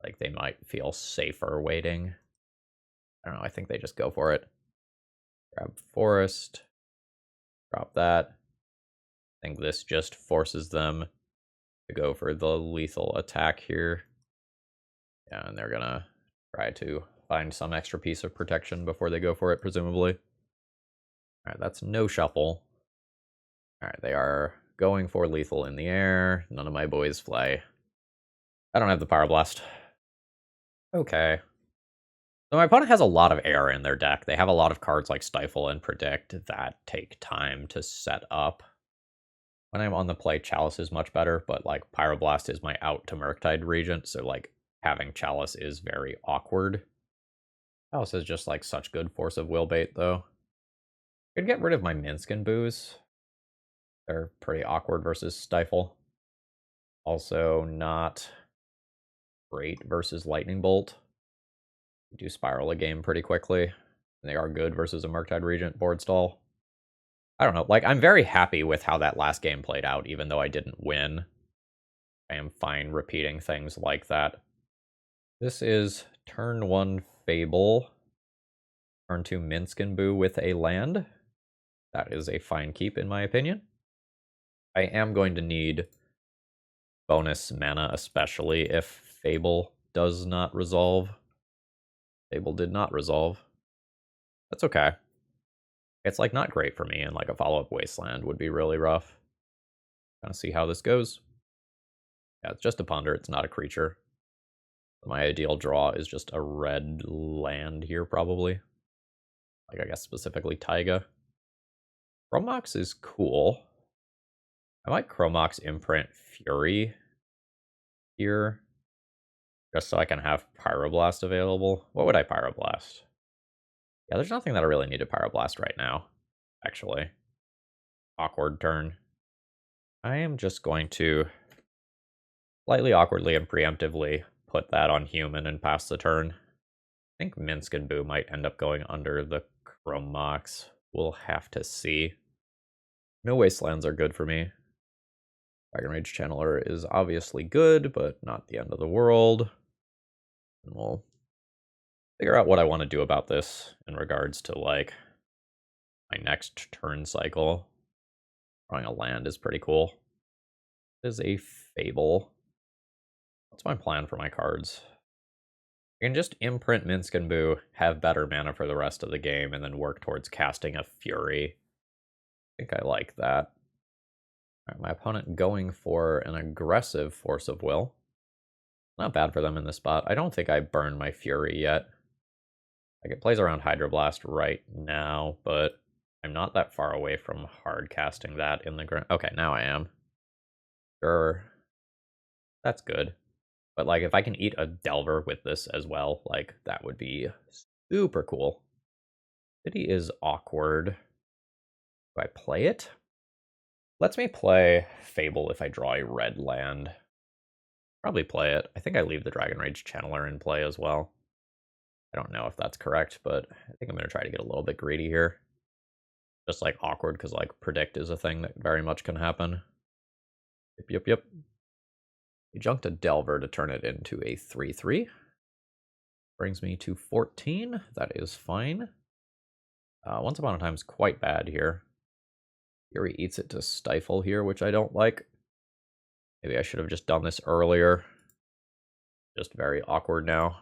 Like, they might feel safer waiting. I don't know, I think they just go for it. Grab Forest. Drop that. I think this just forces them to go for the lethal attack here. Yeah, and they're gonna try to find some extra piece of protection before they go for it, presumably. Alright, that's no shuffle. Alright, they are going for lethal in the air. None of my boys fly. I don't have the Power Blast. Okay. So my opponent has a lot of air in their deck. They have a lot of cards like Stifle and Predict that take time to set up. When I'm on the play, Chalice is much better, but like Pyroblast is my out to Murktide Regent, so like having Chalice is very awkward. Chalice is just like such good force of will bait though. I could get rid of my Minsc Boos. They're pretty awkward versus Stifle. Also not great versus Lightning Bolt. You do spiral a game pretty quickly. And they are good versus a Murktide Regent board stall. I don't know, like, I'm very happy with how that last game played out, even though I didn't win. I am fine repeating things like that. This is turn 1 Fable. Turn 2 Minsc Boo with a land. That is a fine keep, in my opinion. I am going to need bonus mana, especially if Fable does not resolve. Fable did not resolve. That's okay. It's, like, not great for me, and, like, a follow-up Wasteland would be really rough. Gonna see how this goes. Yeah, it's just a ponder, it's not a creature. My ideal draw is just a red land here, probably. Like, I guess specifically Taiga. Chromox is cool. I might Chromox imprint Fury here. Just so I can have Pyroblast available. What would I Pyroblast? Yeah, there's nothing that I really need to Pyroblast right now, actually. Awkward turn. I am just going to slightly awkwardly and preemptively put that on human and pass the turn. I think Minsc Boo might end up going under the Chromox. We'll have to see. No Wastelands are good for me. Dragon Rage Channeler is obviously good, but not the end of the world. And we'll figure out what I want to do about this in regards to, like, my next turn cycle. Drawing a land is pretty cool. This is a Fable. What's my plan for my cards? I can just imprint Minsc Boo, have better mana for the rest of the game, and then work towards casting a Fury. I think I like that. All right, my opponent going for an aggressive Force of Will. Not bad for them in this spot. I don't think I burned my Fury yet. Like, it plays around Hydroblast right now, but I'm not that far away from hard casting that in the ground. Okay, now I am. Sure. That's good. But, like, if I can eat a Delver with this as well, like, that would be super cool. City is awkward. Do I play it? Lets me play Fable if I draw a red land. Probably play it. I think I leave the Dragon Rage Channeler in play as well. I don't know if that's correct, but I think I'm going to try to get a little bit greedy here. Just, like, awkward, because, like, Predict is a thing that very much can happen. Yep. We junked a Delver to turn it into a 3/3. Brings me to 14. That is fine. Once Upon a Time's quite bad here. Fury eats it to Stifle here, which I don't like. Maybe I should have just done this earlier. Just very awkward now.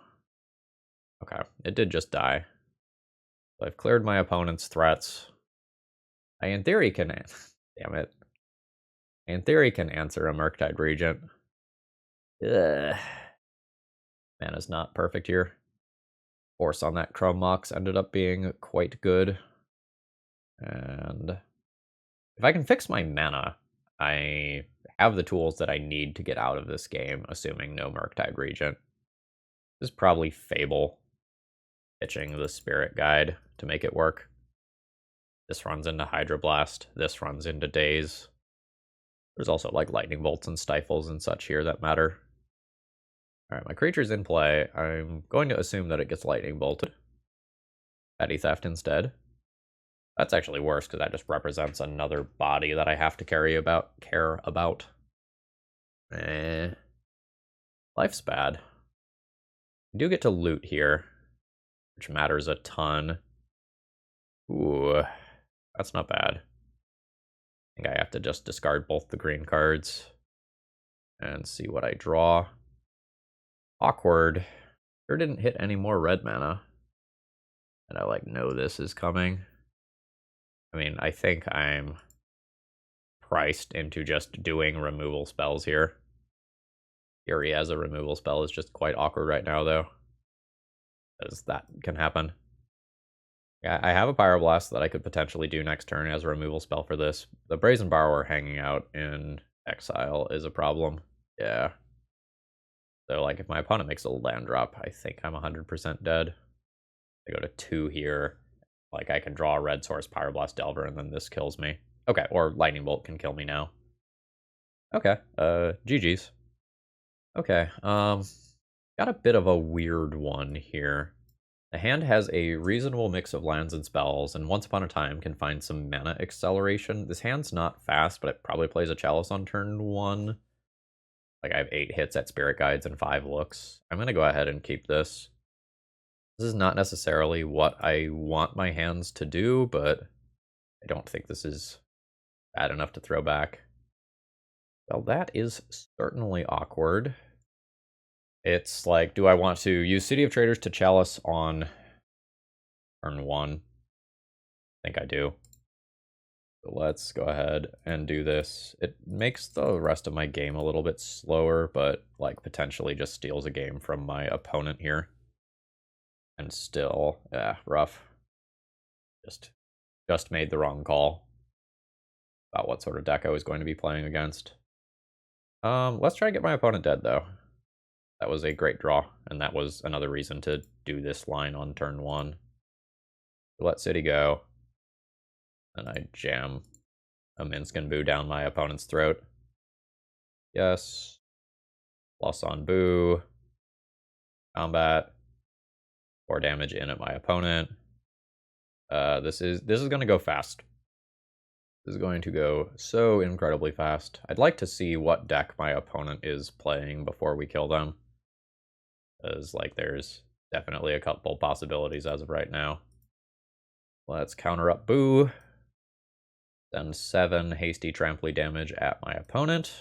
Okay, it did just die. So I've cleared my opponent's threats. I, in theory, can... Damn it. I, in theory, can answer a Murktide Regent. Ugh. Mana's not perfect here. Force on that Chromox ended up being quite good. And if I can fix my mana, I have the tools that I need to get out of this game, assuming no Murktide Regent. This is probably Fable. Pitching the Spirit Guide to make it work. This runs into Hydroblast. This runs into Daze. There's also, like, Lightning Bolts and Stifles and such here that matter. Alright, my creature's in play. I'm going to assume that it gets Lightning Bolted. Petty Theft instead. That's actually worse, because that just represents another body that I have to care about. Life's bad. We do get to loot here, which matters a ton. Ooh, that's not bad. I think I have to just discard both the green cards and see what I draw. Awkward. Sure didn't hit any more red mana. And I like know this is coming. I mean, I think I'm priced into just doing removal spells here. Fury as a removal spell is just quite awkward right now, though. Because that can happen. Yeah, I have a Pyroblast that I could potentially do next turn as a removal spell for this. The Brazen Borrower hanging out in exile is a problem. Yeah. So, like, if my opponent makes a land drop, I think I'm 100% dead. I go to 2 here. Like, I can draw a red source Pyroblast Delver, and then this kills me. Okay, or Lightning Bolt can kill me now. Okay, GG's. Okay, got a bit of a weird one here. The hand has a reasonable mix of lands and spells, and once upon a time can find some mana acceleration. This hand's not fast, but it probably plays a Chalice on turn 1. Like, I have 8 hits at Spirit Guides and 5 looks. I'm going to go ahead and keep this. This is not necessarily what I want my hands to do, but I don't think this is bad enough to throw back. Well, that is certainly awkward. It's like, do I want to use City of Traders to Chalice on turn 1? I think I do. So let's go ahead and do this. It makes the rest of my game a little bit slower, but like potentially just steals a game from my opponent here. And still, yeah, rough. Just made the wrong call about what sort of deck I was going to be playing against. Let's try to get my opponent dead, though. That was a great draw, and that was another reason to do this line on turn 1. Let City go. And I jam a Minsc Boo down my opponent's throat. Yes. Plus on Boo. Combat. 4 damage in at my opponent. This is gonna go fast. This is going to go so incredibly fast. I'd like to see what deck my opponent is playing before we kill them. Because, like, there's definitely a couple possibilities as of right now. Let's counter up Boo. Then 7 hasty tramply damage at my opponent.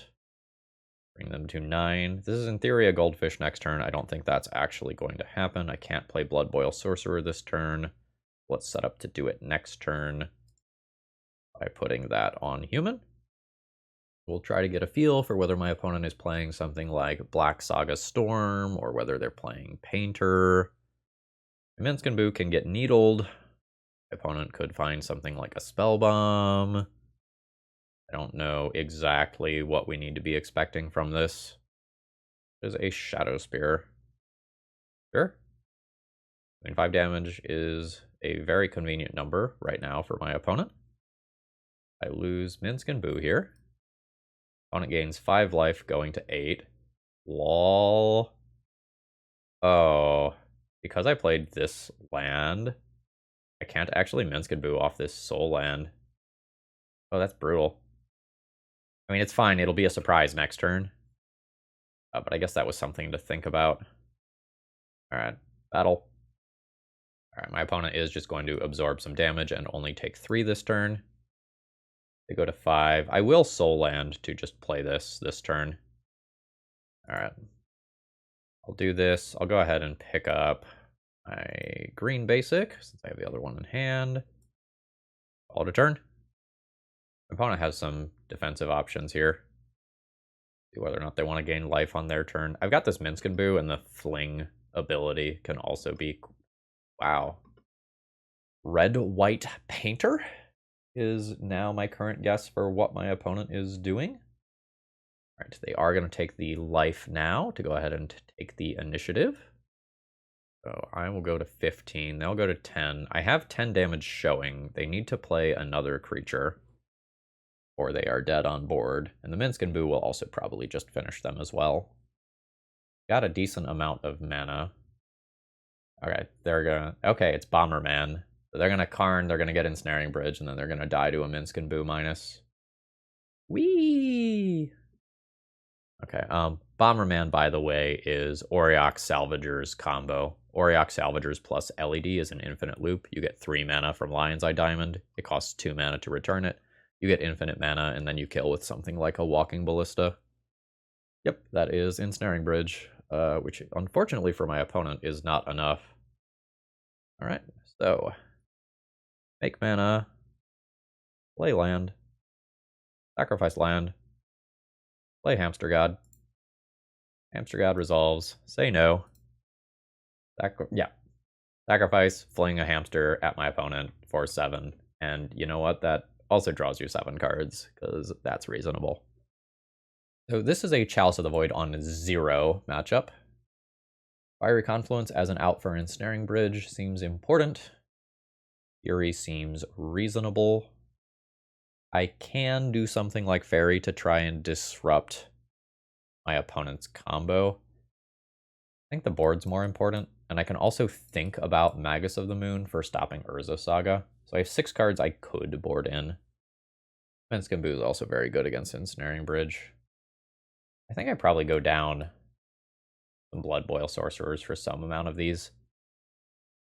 Bring them to 9. This is in theory a goldfish next turn. I don't think that's actually going to happen. I can't play Bloodboil Sorcerer this turn. Let's set up to do it next turn by putting that on human. We'll try to get a feel for whether my opponent is playing something like Black Saga Storm or whether they're playing Painter. Minsc Boo can get needled. My opponent could find something like a Spell Bomb. I don't know exactly what we need to be expecting from this. There's a Shadow Spear. Sure. I mean, 5 damage is a very convenient number right now for my opponent. I lose Minsc Boo here. Opponent gains 5 life, going to 8. Lol. Oh, because I played this land, I can't actually Minsc Boo off this soul land. Oh, that's brutal. I mean, it's fine. It'll be a surprise next turn. But I guess that was something to think about. Alright, battle. Alright, my opponent is just going to absorb some damage and only take 3 this turn. They go to 5. I will soul land to just play this turn. Alright. I'll do this. I'll go ahead and pick up my green basic, since I have the other one in hand. Call it a turn. My opponent has some defensive options here. See whether or not they want to gain life on their turn. I've got this Minsc Boo, and the Fling ability can also be... Wow. Red-White Painter is now my current guess for what my opponent is doing. All right, they are going to take the life now to go ahead and take the initiative. So I will go to 15. They'll go to 10. I have 10 damage showing. They need to play another creature, or they are dead on board. And the Minsc Boo will also probably just finish them as well. Got a decent amount of mana. Okay, they're gonna... Okay, it's Bomberman. So they're gonna Karn, they're gonna get Ensnaring Bridge, and then they're gonna die to a Minsc Boo minus. Whee! Okay, Bomberman, by the way, is Auriok Salvager's combo. Auriok Salvagers plus LED is an infinite loop. You get 3 mana from Lion's Eye Diamond. It costs 2 mana to return it. You get infinite mana, and then you kill with something like a Walking Ballista. Yep, that is Ensnaring Bridge, which unfortunately for my opponent is not enough. Alright, so make mana, play land, sacrifice land, play Hamster God. Hamster God resolves, say no. Sacrifice, fling a hamster at my opponent for 7. And you know what? That also draws you 7 cards, because that's reasonable. So this is a Chalice of the Void on 0 matchup. Fiery Confluence as an out for Ensnaring Bridge seems important. Fury seems reasonable. I can do something like Fairy to try and disrupt my opponent's combo. I think the board's more important, and I can also think about Magus of the Moon for stopping Urza Saga. So I have 6 cards I could board in. Minsc Boo is also very good against Ensnaring Bridge. I think I probably go down some Bloodboil Sorcerers for some amount of these.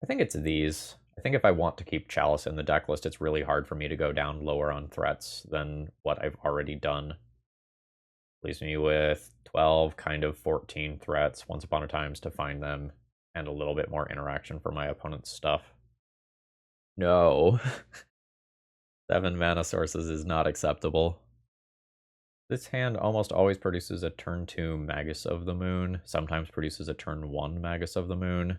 I think it's these. I think if I want to keep Chalice in the deck list, it's really hard for me to go down lower on threats than what I've already done. Leaves me with 12, kind of 14 threats, Once Upon a Times to find them, and a little bit more interaction for my opponent's stuff. No. 7 mana sources is not acceptable. This hand almost always produces a turn 2 Magus of the Moon, sometimes produces a turn 1 Magus of the Moon.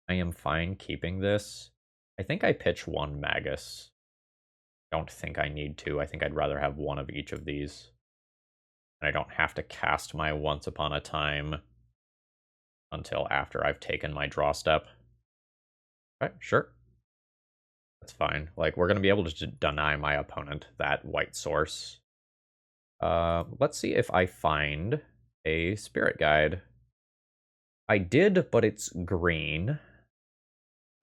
I am fine keeping this. I think I pitch 1 Magus. Don't think I need to. I think I'd rather have 1 of each of these. And I don't have to cast my Once Upon a Time until after I've taken my draw step. Okay, sure. That's fine. Like, we're going to be able to deny my opponent that white source. Let's see if I find a Spirit Guide. I did, but it's green.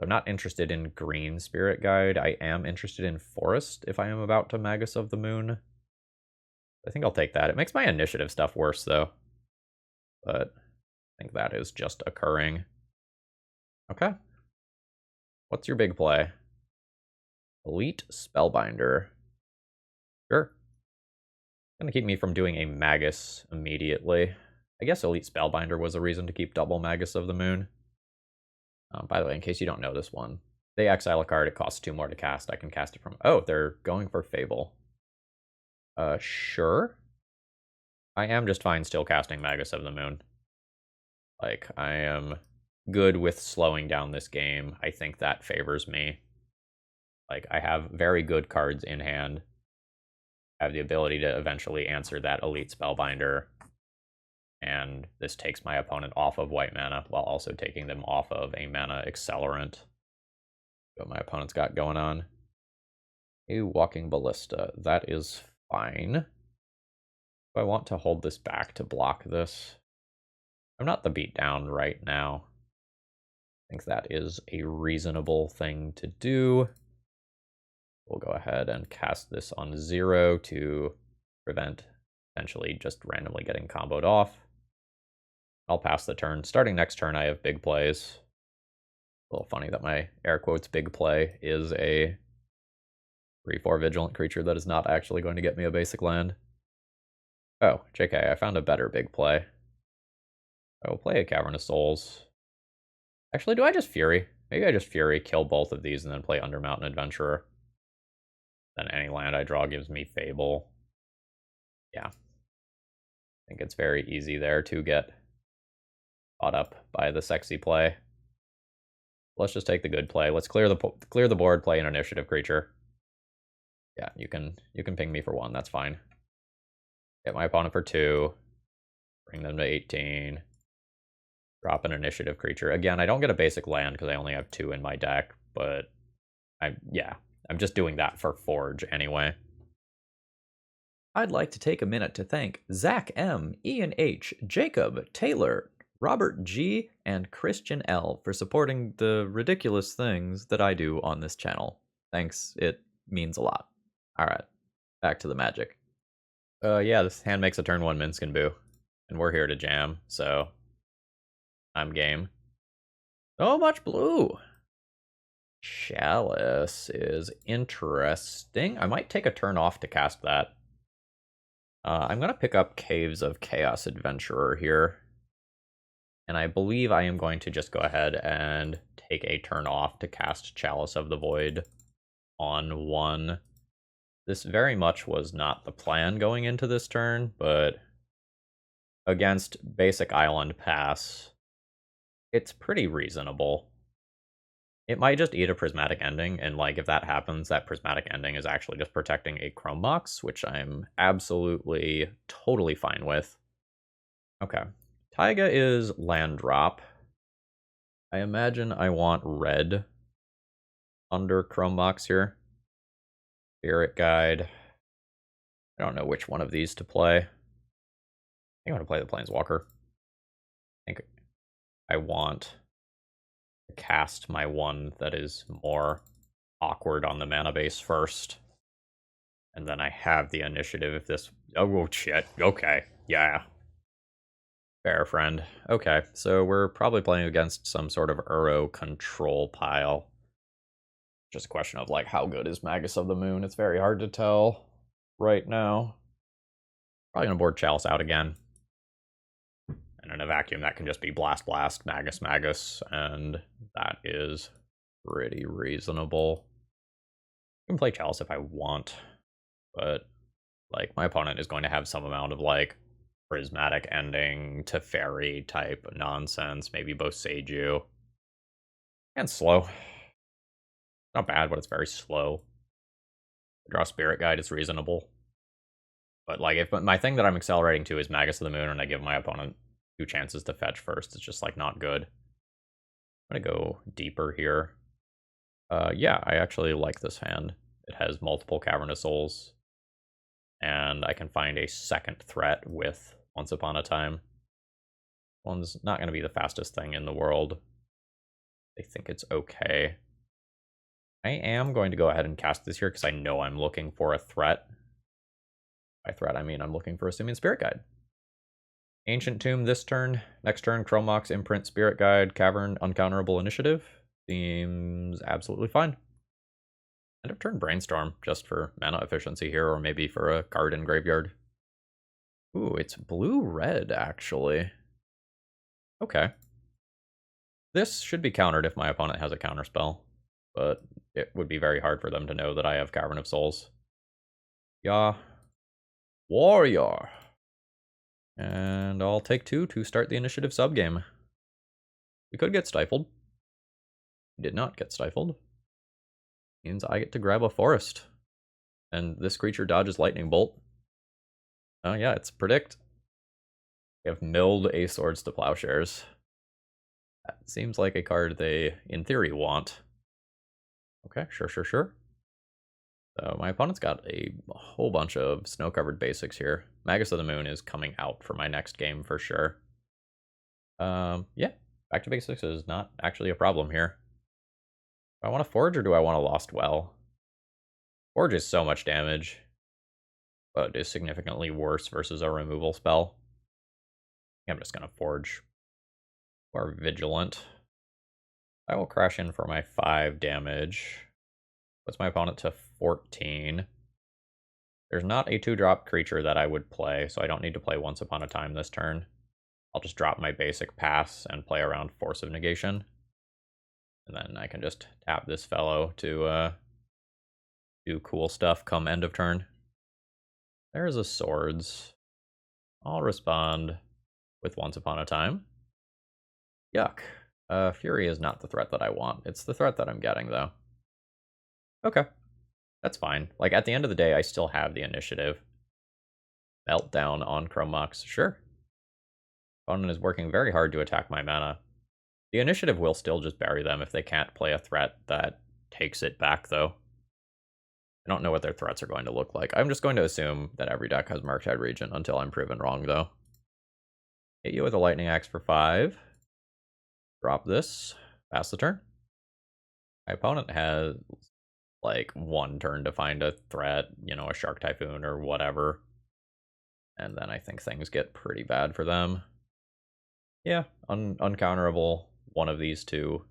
I'm not interested in green Spirit Guide. I am interested in Forest if I am about to Magus of the Moon. I think I'll take that. It makes my initiative stuff worse, though. But I think that is just occurring. Okay. What's your big play? Elite Spellbinder. Sure. Gonna keep me from doing a Magus immediately. I guess Elite Spellbinder was a reason to keep double Magus of the Moon. By the way, in case you don't know this one, they exile a card, it costs 2 more to cast. I can cast it from... Oh, they're going for Fable. Sure. I am just fine still casting Magus of the Moon. Like, I am good with slowing down this game. I think that favors me. Like, I have very good cards in hand. I have the ability to eventually answer that Elite Spellbinder. And this takes my opponent off of white mana while also taking them off of a mana accelerant. What my opponent's got going on. A Walking Ballista. That is fine. Do I want to hold this back to block this? I'm not the beatdown right now. I think that is a reasonable thing to do. We'll go ahead and cast this on 0 to prevent potentially just randomly getting comboed off. I'll pass the turn. Starting next turn, I have big plays. A little funny that my air quotes big play is a 3/4 vigilant creature that is not actually going to get me a basic land. Oh, JK, I found a better big play. I will play a Cavern of Souls. Actually, do I just Fury? Maybe I just Fury, kill both of these, and then play Undermountain Adventurer. Then any land I draw gives me Fable. Yeah. I think it's very easy there to get caught up by the sexy play. Let's just take the good play. Let's clear the board, play an initiative creature. Yeah, you can ping me for 1, that's fine. Get my opponent for 2. Bring them to 18. Drop an initiative creature. Again, I don't get a basic land because I only have 2 in my deck, but I'm just doing that for Forge anyway. I'd like to take a minute to thank Zach M, Ian H, Jacob, Taylor, Robert G, and Christian L for supporting the ridiculous things that I do on this channel. Thanks, it means a lot. Alright, back to the magic. Yeah, this hand makes a turn 1 Minsc Boo. And we're here to jam, so I'm game. So much blue! Chalice is interesting. I might take a turn off to cast that. I'm going to pick up Caves of Chaos Adventurer here. And I believe I am going to just go ahead and take a turn off to cast Chalice of the Void on 1. This very much was not the plan going into this turn, but against basic Island Pass, it's pretty reasonable. It might just eat a Prismatic Ending, and like if that happens, that Prismatic Ending is actually just protecting a Chrome Box, which I'm absolutely totally fine with. Okay. Taiga is land drop. I imagine I want red under Chrome Box here. Spirit Guide. I don't know which one of these to play. I think I want to play the Planeswalker. I think I want to cast my one that is more awkward on the mana base first. And then I have the initiative if this... Oh, shit. Okay. Yeah. Fair, friend. Okay, so we're probably playing against some sort of Uro control pile. Just a question of, like, how good is Magus of the Moon? It's very hard to tell right now. Probably gonna board Chalice out again. And in a vacuum, that can just be Blast, Blast, Magus, Magus, and that is pretty reasonable. I can play Chalice if I want, but, like, my opponent is going to have some amount of, like, Prismatic Ending, Teferi type nonsense, maybe Boseiju. And slow. Not bad, but it's very slow. Draw Spirit Guide is reasonable. But like, if my thing that I'm accelerating to is Magus of the Moon and I give my opponent 2 chances to fetch first, it's just like not good. I'm gonna go deeper here. Yeah, I actually like this hand. It has multiple Cavernous Souls. And I can find a second threat with Once Upon a Time. One's not going to be the fastest thing in the world. I think it's okay. I am going to go ahead and cast this here because I know I'm looking for a threat. By threat, I mean I'm looking for a Simian Spirit Guide. Ancient Tomb this turn. Next turn, Chrome Mox, Imprint, Spirit Guide, Cavern, Uncounterable Initiative. Seems absolutely fine. End of turn Brainstorm, just for mana efficiency here, or maybe for a card in graveyard. Ooh, it's blue-red, actually. Okay. This should be countered if my opponent has a counterspell, but it would be very hard for them to know that I have Cavern of Souls. Yeah. Warrior. And I'll take 2 to start the initiative subgame. We could get stifled. We did not get stifled. Means I get to grab a forest. And this creature dodges Lightning Bolt. Oh yeah, it's predict. We have milled a Swords to Plowshares. That seems like a card they, in theory, want. Okay, sure. So my opponent's got a whole bunch of snow-covered basics here. Magus of the Moon is coming out for my next game for sure. Yeah, back to basics is not actually a problem here. Do I want to Forge or do I want a Lost Well? Forge is so much damage, but is significantly worse versus a removal spell. I'm just going to Forge. Or Vigilant. I will crash in for my 5 damage. Puts my opponent to 14. There's not a 2-drop creature that I would play, so I don't need to play Once Upon a Time this turn. I'll just drop my basic pass and play around Force of Negation. And then I can just tap this fellow to do cool stuff come end of turn. There's a Swords. I'll respond with Once Upon a Time. Yuck. Fury is not the threat that I want. It's the threat that I'm getting, though. Okay. That's fine. Like, at the end of the day, I still have the initiative. Meltdown on Chrome Mox. Sure. Opponent is working very hard to attack my mana. The initiative will still just bury them if they can't play a threat that takes it back, though. I don't know what their threats are going to look like. I'm just going to assume that every deck has Murktide Regent until I'm proven wrong, though. Hit you with a Lightning Axe for 5. Drop this. Pass the turn. My opponent has, like, 1 turn to find a threat, you know, a Shark Typhoon or whatever. And then I think things get pretty bad for them. Yeah, uncounterable. One of these two.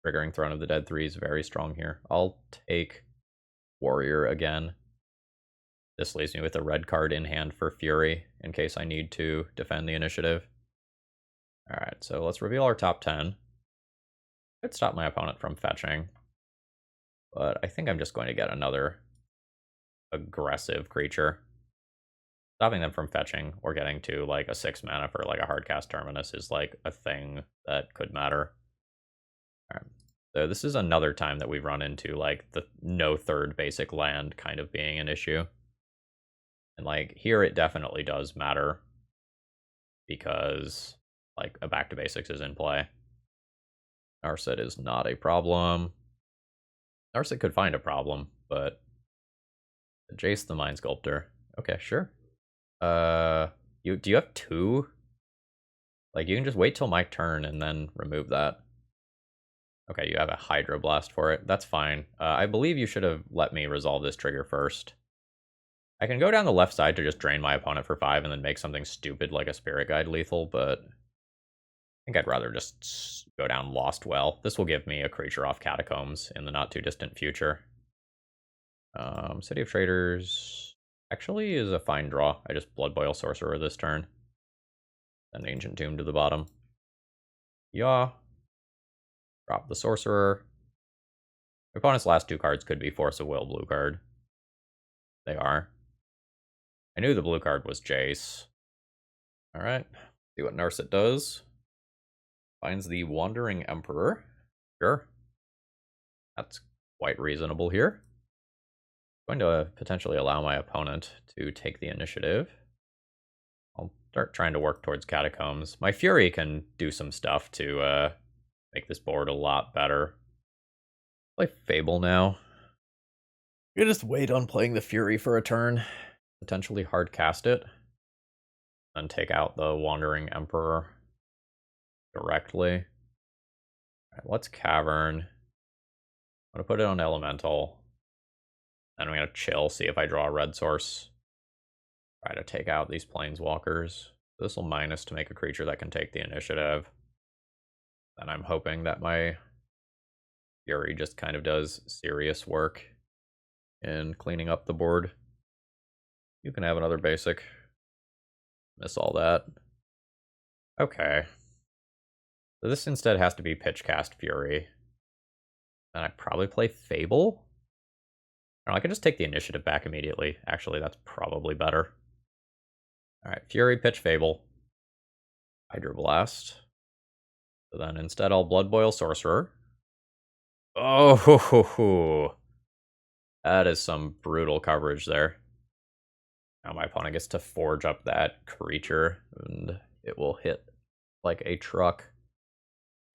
Triggering Throne of the Dead 3 is very strong here. I'll take Warrior again. This leaves me with a red card in hand for Fury, in case I need to defend the initiative. Alright, so let's reveal our top 10. Could stop my opponent from fetching. But I think I'm just going to get another aggressive creature. Stopping them from fetching or getting to like a 6 mana for like a hardcast Terminus is like a thing that could matter. Alright. So this is another time that we've run into like the no third basic land kind of being an issue. And like here it definitely does matter because like a back to basics is in play. Narset is not a problem. Narset could find a problem, but Jace the Mind Sculptor. Okay, sure. Do you have 2? Like you can just wait till my turn and then remove that. Okay, you have a Hydroblast for it. That's fine. I believe you should have let me resolve this trigger first. I can go down the left side to just drain my opponent for 5 and then make something stupid like a Spirit Guide lethal, but I think I'd rather just go down Lost Well. This will give me a creature off Catacombs in the not too distant future. City of Traders actually is a fine draw. I just Bloodboil Sorcerer this turn. Then Ancient Tomb to the bottom. Yeah. Drop the Sorcerer. My opponent's last 2 cards could be Force of Will blue card. They are. I knew the blue card was Jace. Alright. See what Narset does. Finds the Wandering Emperor. Sure. That's quite reasonable here. I'm going to potentially allow my opponent to take the initiative. I'll start trying to work towards Catacombs. My Fury can do some stuff to make this board a lot better. Play Fable now. You just wait on playing the Fury for a turn. Potentially hard cast it. Then take out the Wandering Emperor directly. Alright, let's Cavern. I'm going to put it on Elemental. Then I'm going to chill, see if I draw a red source. Try to take out these Planeswalkers. This will minus to make a creature that can take the initiative. Then I'm hoping that my Fury just kind of does serious work in cleaning up the board. You can have another basic. Miss all that. Okay. So this instead has to be Pitchcast Fury. And I probably play Fable? I can just take the initiative back immediately. Actually, that's probably better. Alright, Fury, Pitch, Fable. Hydroblast. So then instead I'll Bloodboil Sorcerer. Oh, ho, ho, ho. That is some brutal coverage there. Now my opponent gets to forge up that creature, and it will hit like a truck.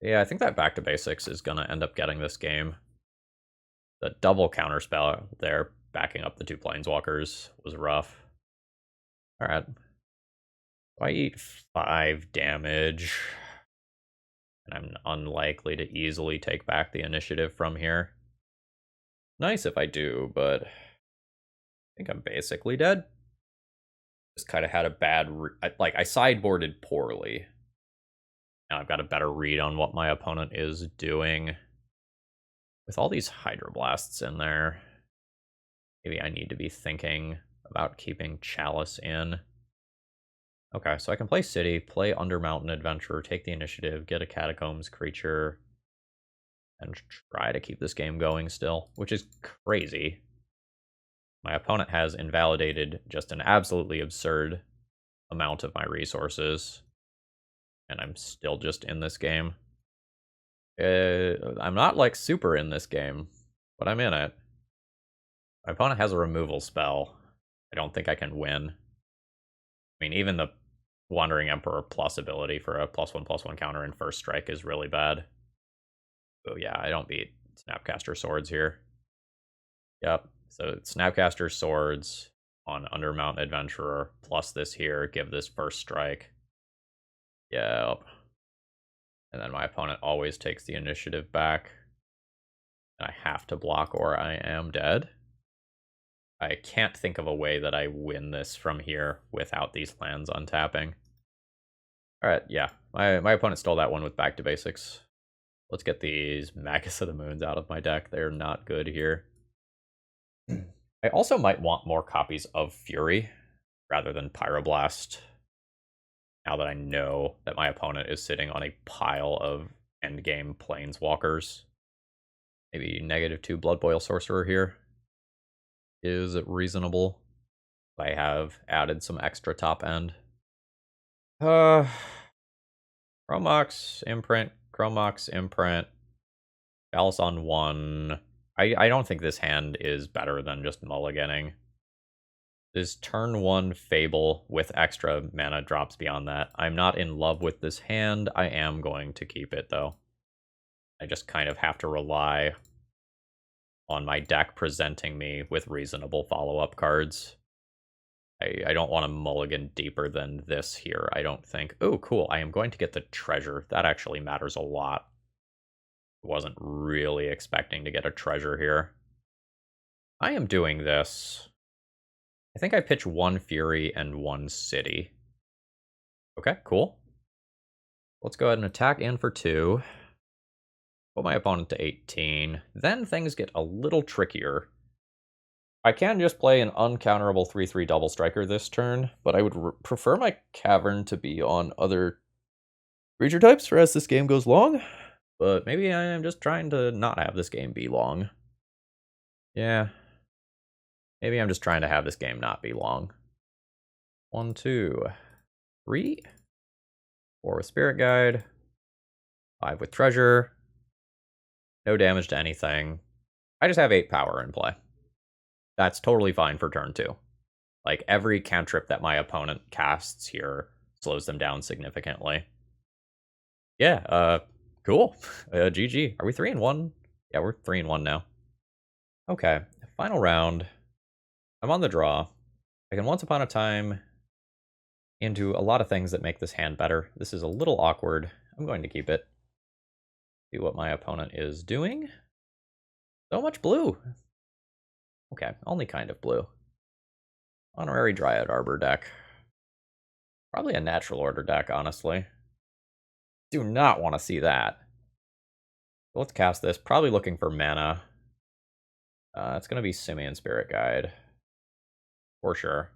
Yeah, I think that back to basics is going to end up getting this game. The double counterspell there, backing up the 2 Planeswalkers, was rough. Alright. I eat 5 damage. And I'm unlikely to easily take back the initiative from here. Nice if I do, but I think I'm basically dead. Just kind of had a bad... I sideboarded poorly. Now I've got a better read on what my opponent is doing. With all these Hydroblasts in there, maybe I need to be thinking about keeping Chalice in. Okay, so I can play City, play Undermountain Adventurer, take the initiative, get a Catacombs creature, and try to keep this game going still, which is crazy. My opponent has invalidated just an absolutely absurd amount of my resources, and I'm still just in this game. I'm not like super in this game, but I'm in it. My opponent has a removal spell. I don't think I can win. I mean, even the Wandering Emperor plus ability for a +1/+1 counter in first strike is really bad. Oh yeah, I don't beat Snapcaster Swords here. Yep, so Snapcaster Swords on Undermountain Adventurer plus this here, give this first strike. Yep. And then my opponent always takes the initiative back. I have to block or I am dead. I can't think of a way that I win this from here without these lands untapping. Alright, yeah. My opponent stole that one with Back to Basics. Let's get these Magus of the Moons out of my deck. They're not good here. I also might want more copies of Fury rather than Pyroblast. Now that I know that my opponent is sitting on a pile of endgame Planeswalkers. Maybe -2 Bloodboil Sorcerer here is reasonable. I have added some extra top end. Chromox, Imprint, Chromox, Imprint, Chalice on 1. I don't think this hand is better than just mulliganing. This turn 1 Fable with extra mana drops beyond that. I'm not in love with this hand. I am going to keep it, though. I just kind of have to rely on my deck presenting me with reasonable follow-up cards. I don't want to mulligan deeper than this here, I don't think. Oh, cool. I am going to get the treasure. That actually matters a lot. Wasn't really expecting to get a treasure here. I am doing this. I think I pitch 1 Fury and 1 City. Okay, cool. Let's go ahead and attack in for 2. Put my opponent to 18. Then things get a little trickier. I can just play an uncounterable 3/3 double striker this turn, but I would prefer my Cavern to be on other creature types for as this game goes long. But maybe I am just trying to not have this game be long. Yeah. Maybe I'm just trying to have this game not be long. 1, 2, 3. 4 with Spirit Guide. 5 with Treasure. No damage to anything. I just have 8 power in play. That's totally fine for turn 2. Like, every cantrip that my opponent casts here slows them down significantly. Yeah, cool. GG. Are we 3-1? Yeah, we're 3-1 now. Okay, final round. I'm on the draw. I can once upon a time into a lot of things that make this hand better. This is a little awkward. I'm going to keep it. See what my opponent is doing. So much blue. Okay, only kind of blue. Honorary Dryad Arbor deck. Probably a natural order deck, honestly. Do not want to see that. So let's cast this. Probably looking for mana. It's going to be Simian Spirit Guide. For sure.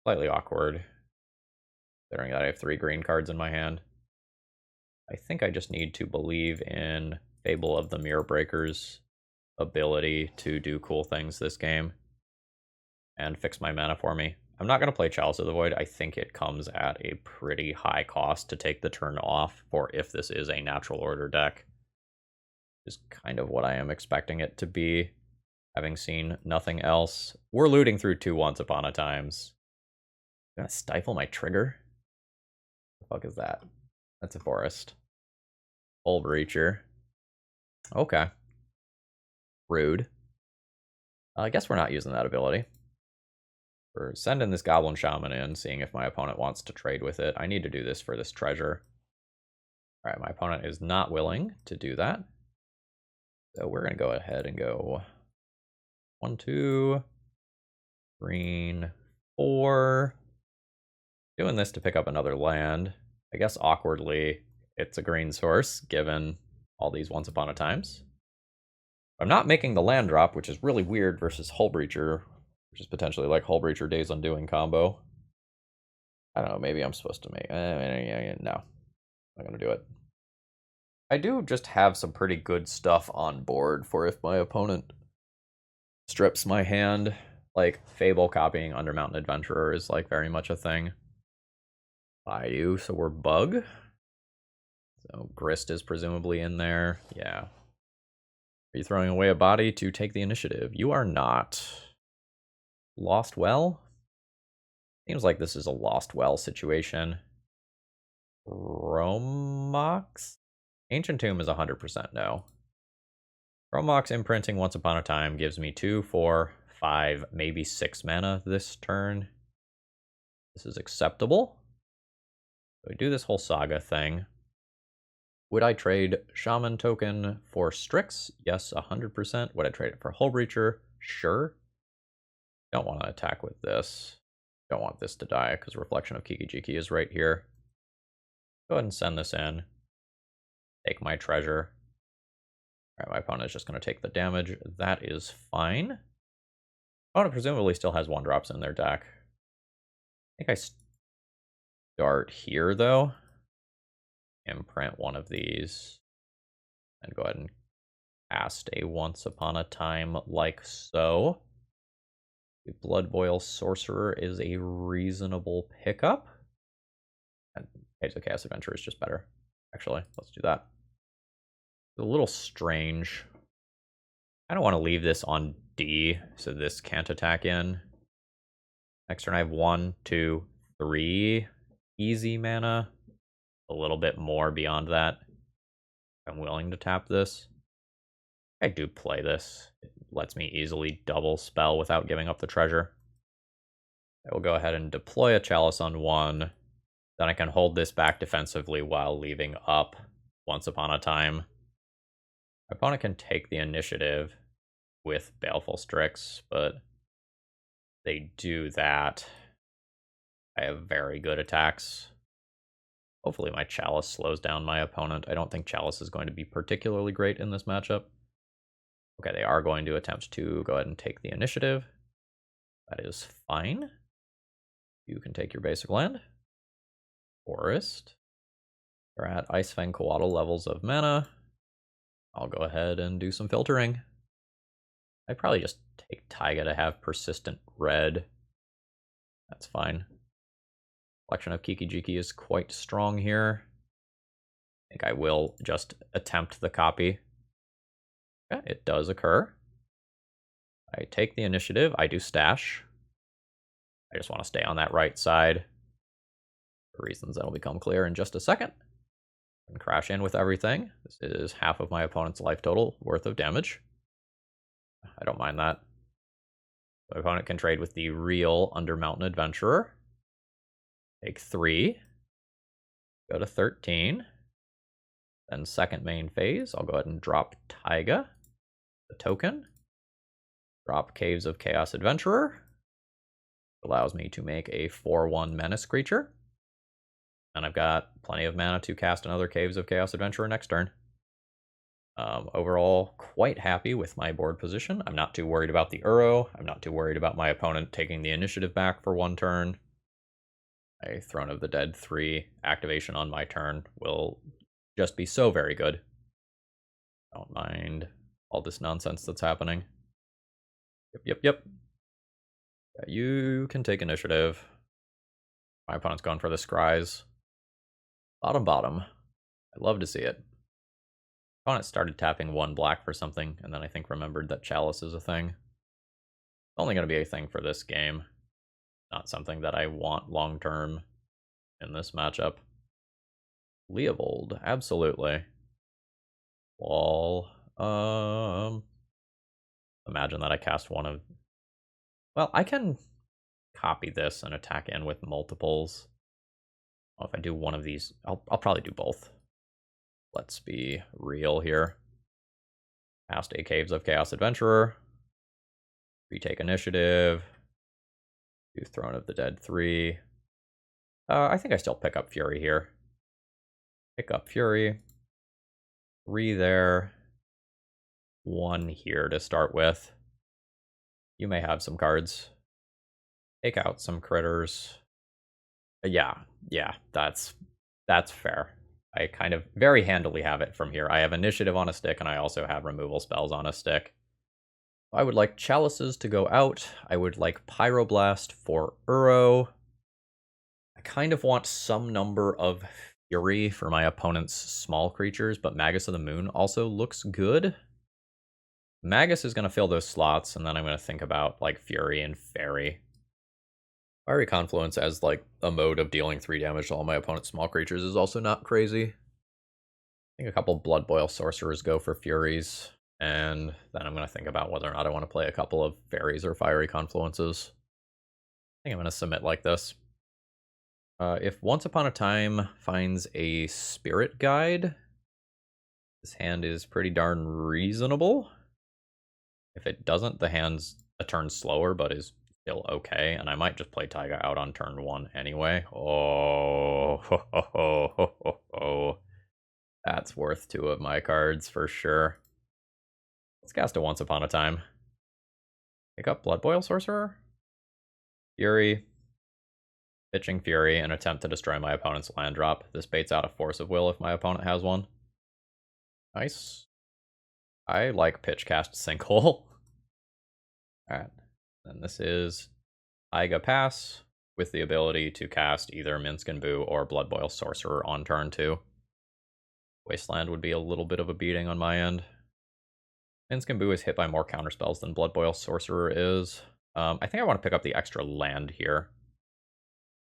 Slightly awkward. Considering that I have 3 green cards in my hand. I think I just need to believe in Fable of the Mirror Breaker's ability to do cool things this game. And fix my mana for me. I'm not going to play Chalice of the Void. I think it comes at a pretty high cost to take the turn off for if this is a natural order deck. Is kind of what I am expecting it to be, having seen nothing else. We're looting through 2 Once Upon a Times. I'm gonna stifle my trigger? What the fuck is that? That's a forest. Hull Breacher. Okay. Rude. I guess we're not using that ability. We're sending this Goblin Shaman in, seeing if my opponent wants to trade with it. I need to do this for this treasure. Alright, my opponent is not willing to do that. So we're going to go ahead and go 1, 2, green, 4. Doing this to pick up another land. I guess awkwardly, it's a green source, given all these Once Upon a Times. I'm not making the land drop, which is really weird versus Hull Breacher, which is potentially like Hull Breacher Days Undoing combo. I don't know, maybe I'm supposed to make... no, I'm not going to do it. I do just have some pretty good stuff on board for if my opponent strips my hand. Like, Fable copying Undermountain Adventurer is, like, very much a thing. Bayou, so we're Bug. So Grist is presumably in there. Yeah. Are you throwing away a body to take the initiative? You are not. Lost Well? Seems like this is a Lost Well situation. Romox? Ancient Tomb is 100% no. Romox imprinting Once Upon a Time gives me 2, 4, 5, maybe 6 mana this turn. This is acceptable. So we do this whole saga thing. Would I trade Shaman token for Strix? Yes, 100%. Would I trade it for Hull Breacher? Sure. Don't want to attack with this. Don't want this to die because Reflection of Kiki-Jiki is right here. Go ahead and send this in. Take my treasure. Alright, my opponent is just going to take the damage. That is fine. Opponent presumably still has 1-drops in their deck. I think I start here, though. Imprint one of these. And go ahead and cast a Once Upon a Time like so. The Bloodboil Sorcerer is a reasonable pickup. And Caves of Chaos Adventurer is just better. Actually, let's do that. It's a little strange. I don't want to leave this on D, so this can't attack in. Next turn I have 1, 2, 3 easy mana. A little bit more beyond that. I'm willing to tap this. I do play this. It lets me easily double spell without giving up the treasure. I will go ahead and deploy a Chalice on 1. Then I can hold this back defensively while leaving up Once Upon a Time. My opponent can take the initiative with Baleful Strix, but they do that. I have very good attacks. Hopefully my Chalice slows down my opponent. I don't think Chalice is going to be particularly great in this matchup. Okay, they are going to attempt to go ahead and take the initiative. That is fine. You can take your basic land. Forest. We're at Icefang Coatl levels of mana. I'll go ahead and do some filtering. I'd probably just take Taiga to have persistent red. That's fine. Collection of Kiki-Jiki is quite strong here. I think I will just attempt the copy. Yeah, it does occur. I take the initiative. I do stash. I just want to stay on that right side. For reasons that'll become clear in just a second. And crash in with everything. This is half of my opponent's life total worth of damage. I don't mind that. My opponent can trade with the real Undermountain Adventurer. Take 3. Go to 13. Then second main phase, I'll go ahead and drop Taiga, the token. Drop Caves of Chaos Adventurer. Allows me to make a 4/1 menace creature. And I've got plenty of mana to cast another Caves of Chaos Adventurer next turn. Overall, quite happy with my board position. I'm not too worried about the Uro. I'm not too worried about my opponent taking the initiative back for 1 turn. A Throne of the Dead 3 activation on my turn will just be so very good. Don't mind all this nonsense that's happening. Yep. Yeah, you can take initiative. My opponent's going for the Scries. Bottom. I'd love to see it. Opponent started tapping 1 black for something, and then I think remembered that Chalice is a thing. It's only going to be a thing for this game. Not something that I want long-term in this matchup. Leovold, absolutely. Wall. Imagine that I cast one of... Well, I can copy this and attack in with multiples. Well, if I do one of these, I'll probably do both. Let's be real here. Cast a Caves of Chaos Adventurer. Retake initiative. Do Throne of the Dead 3. I think I still pick up Fury here. Pick up Fury. 3 there. 1 here to start with. You may have some cards. Take out some critters. Yeah, that's fair. I kind of very handily have it from here. I have initiative on a stick, and I also have removal spells on a stick. I would like Chalices to go out. I would like Pyroblast for Uro. I kind of want some number of Fury for my opponent's small creatures, but Magus of the Moon also looks good. Magus is going to fill those slots, and then I'm going to think about like Fury and Fairy. Fiery Confluence as like a mode of dealing 3 damage to all my opponent's small creatures is also not crazy. I think a couple Bloodboil Sorcerers go for Furies, and then I'm going to think about whether or not I want to play a couple of Fairies or Fiery Confluences. I think I'm going to submit like this. If Once Upon a Time finds a Spirit Guide, this hand is pretty darn reasonable. If it doesn't, the hand's a turn slower, but is still okay, and I might just play Taiga out on turn 1 anyway. Oh, ho, ho, ho, ho, ho, ho. That's worth 2 of my cards for sure. Let's cast a Once Upon a Time. Pick up Bloodboil Sorcerer. Fury. Pitching Fury and attempt to destroy my opponent's land drop. This baits out a Force of Will if my opponent has one. Nice. I like pitch cast Sinkhole. Alright. Then this is Taiga Pass with the ability to cast either Minsc Boo or Bloodboil Sorcerer on turn 2. Wasteland would be a little bit of a beating on my end. Minsc Boo is hit by more counterspells than Bloodboil Sorcerer is. I think I want to pick up the extra land here.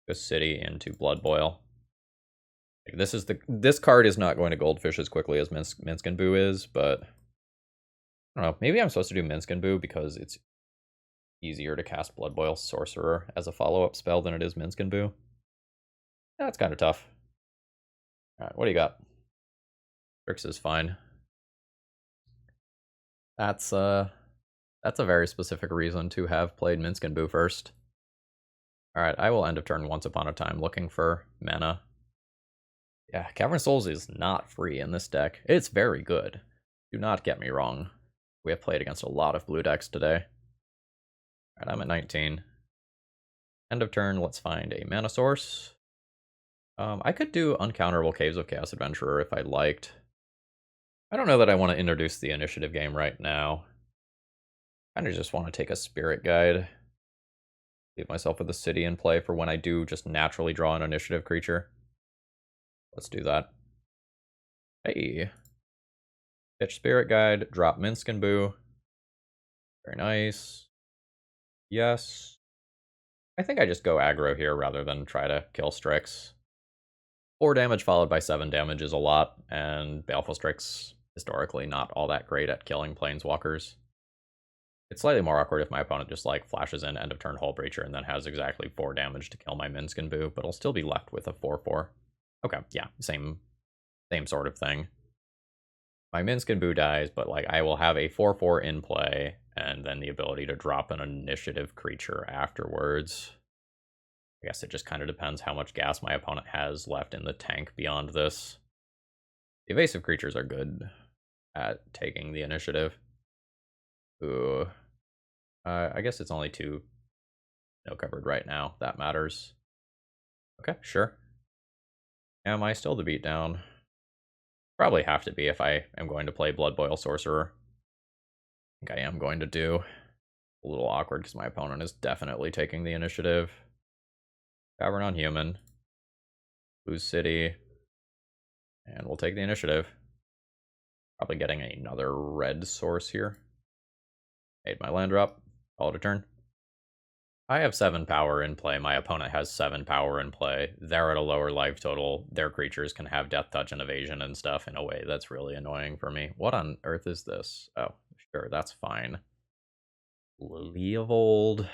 Go City into Bloodboil. Like, this card is not going to Goldfish as quickly as Minsc Boo is, but I don't know. Maybe I'm supposed to do Minsc Boo because it's easier to cast Bloodboil Sorcerer as a follow-up spell than it is Minsc Boo. That's kind of tough. Alright, what do you got? Strix is fine. That's a very specific reason to have played Minsc Boo first. Alright, I will end of turn Once Upon a Time looking for mana. Yeah, Cavern Souls is not free in this deck. It's very good. Do not get me wrong. We have played against a lot of blue decks today. Alright, I'm at 19. End of turn, let's find a mana source. I could do Uncounterable Caves of Chaos Adventurer if I liked. I don't know that I want to introduce the initiative game right now. I kind of just want to take a Spirit Guide. Leave myself with a city in play for when I do just naturally draw an initiative creature. Let's do that. Hey. Pitch Spirit Guide, drop Minsc Boo. Very nice. Yes. I think I just go aggro here rather than try to kill Strix. 4 damage followed by 7 damage is a lot, and Baleful Strix historically not all that great at killing planeswalkers. It's slightly more awkward if my opponent just like flashes in end of turn Hull Breacher and then has exactly 4 damage to kill my Minsc Boo, but I'll still be left with a 4/4. Okay, yeah, same sort of thing. My Minsc Boo dies, but like I will have a 4/4 in play, and then the ability to drop an initiative creature afterwards. I guess it just kind of depends how much gas my opponent has left in the tank beyond this. The evasive creatures are good at taking the initiative. Ooh. I guess it's only 2 no covered right now. That matters. Okay, sure. Am I still the beatdown? Probably have to be if I am going to play Bloodboil Sorcerer. I think I am going to do. A little awkward because my opponent is definitely taking the initiative. Cavern on Human. Lose City. And we'll take the initiative. Probably getting another red source here. Made my land drop. Call it a turn. I have 7 power in play. My opponent has 7 power in play. They're at a lower life total. Their creatures can have Death Touch and Evasion and stuff in a way that's really annoying for me. What on earth is this? Oh, sure, that's fine. Lily of Old.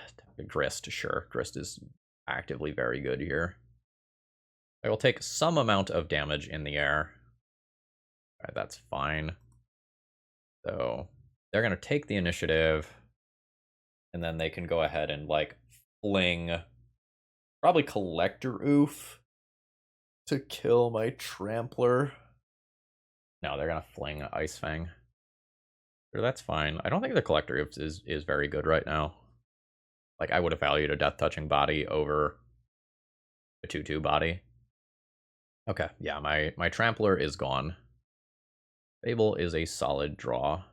Grist, sure. Grist is actively very good here. I will take some amount of damage in the air. Alright, that's fine. So, they're going to take the initiative, and then they can go ahead and, like, fling probably Collector Oof to kill my Trampler. No, they're going to fling Ice Fang. Sure, that's fine. I don't think the Collector Oof is very good right now. Like, I would have valued a Death Touching body over a 2/2 body. Okay, yeah, my Trampler is gone. Fable is a solid draw.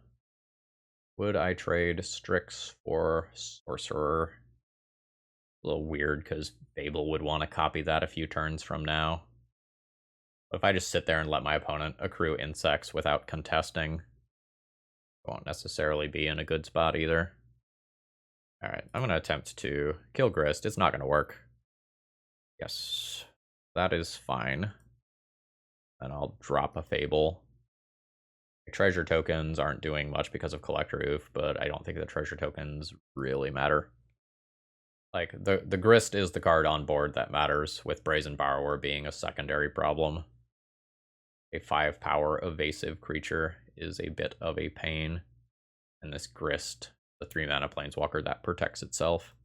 Would I trade Strix for Sorcerer? A little weird because Fable would want to copy that a few turns from now. But if I just sit there and let my opponent accrue insects without contesting, I won't necessarily be in a good spot either. Alright, I'm going to attempt to kill Grist. It's not going to work. Yes, that is fine. Then I'll drop a Fable. Treasure tokens aren't doing much because of Collector Oof, but I don't think the treasure tokens really matter. Like, the Grist is the card on board that matters, with Brazen Borrower being a secondary problem. A 5 power evasive creature is a bit of a pain, and this Grist, the 3 mana planeswalker that protects itself.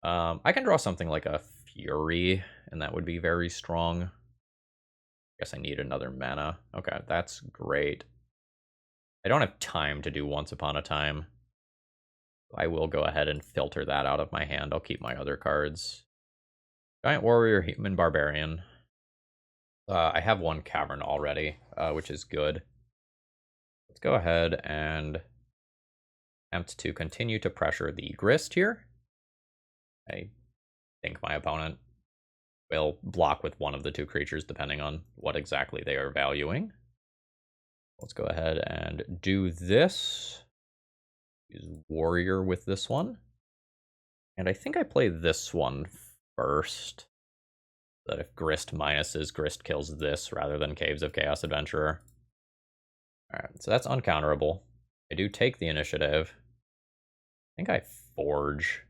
I can draw something like a Fury, and that would be very strong. Guess I need another mana. Okay, that's great. I don't have time to do Once Upon a Time. I will go ahead and filter that out of my hand. I'll keep my other cards. Giant Warrior, Human Barbarian. I have one Cavern already, which is good. Let's go ahead and attempt to continue to pressure the Grist here. I think my opponent will block with one of the two creatures, depending on what exactly they are valuing. Let's go ahead and do this. Use Warrior with this one. And I think I play this one first. That if Grist minuses, Grist kills this rather than Caves of Chaos Adventurer. Alright, so that's uncounterable. I do take the initiative. I think I Forge.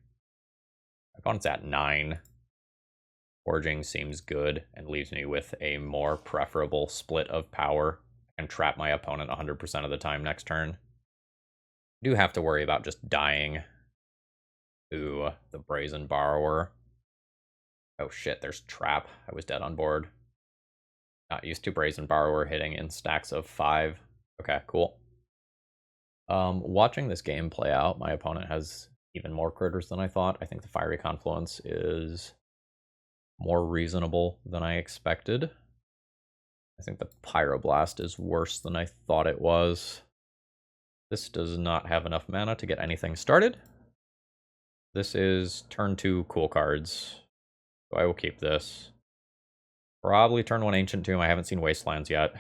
My opponent's at 9. Forging seems good and leaves me with a more preferable split of power and trap my opponent 100% of the time next turn. I do have to worry about just dying to the Brazen Borrower. Oh shit, there's Trap. I was dead on board. Not used to Brazen Borrower hitting in stacks of 5. Okay, cool. Watching this game play out, my opponent has even more critters than I thought. I think the Fiery Confluence is more reasonable than I expected. I think the Pyroblast is worse than I thought it was. This does not have enough mana to get anything started. This is turn 2 cool cards, so I will keep this. Probably turn 1 Ancient Tomb. I haven't seen Wastelands yet.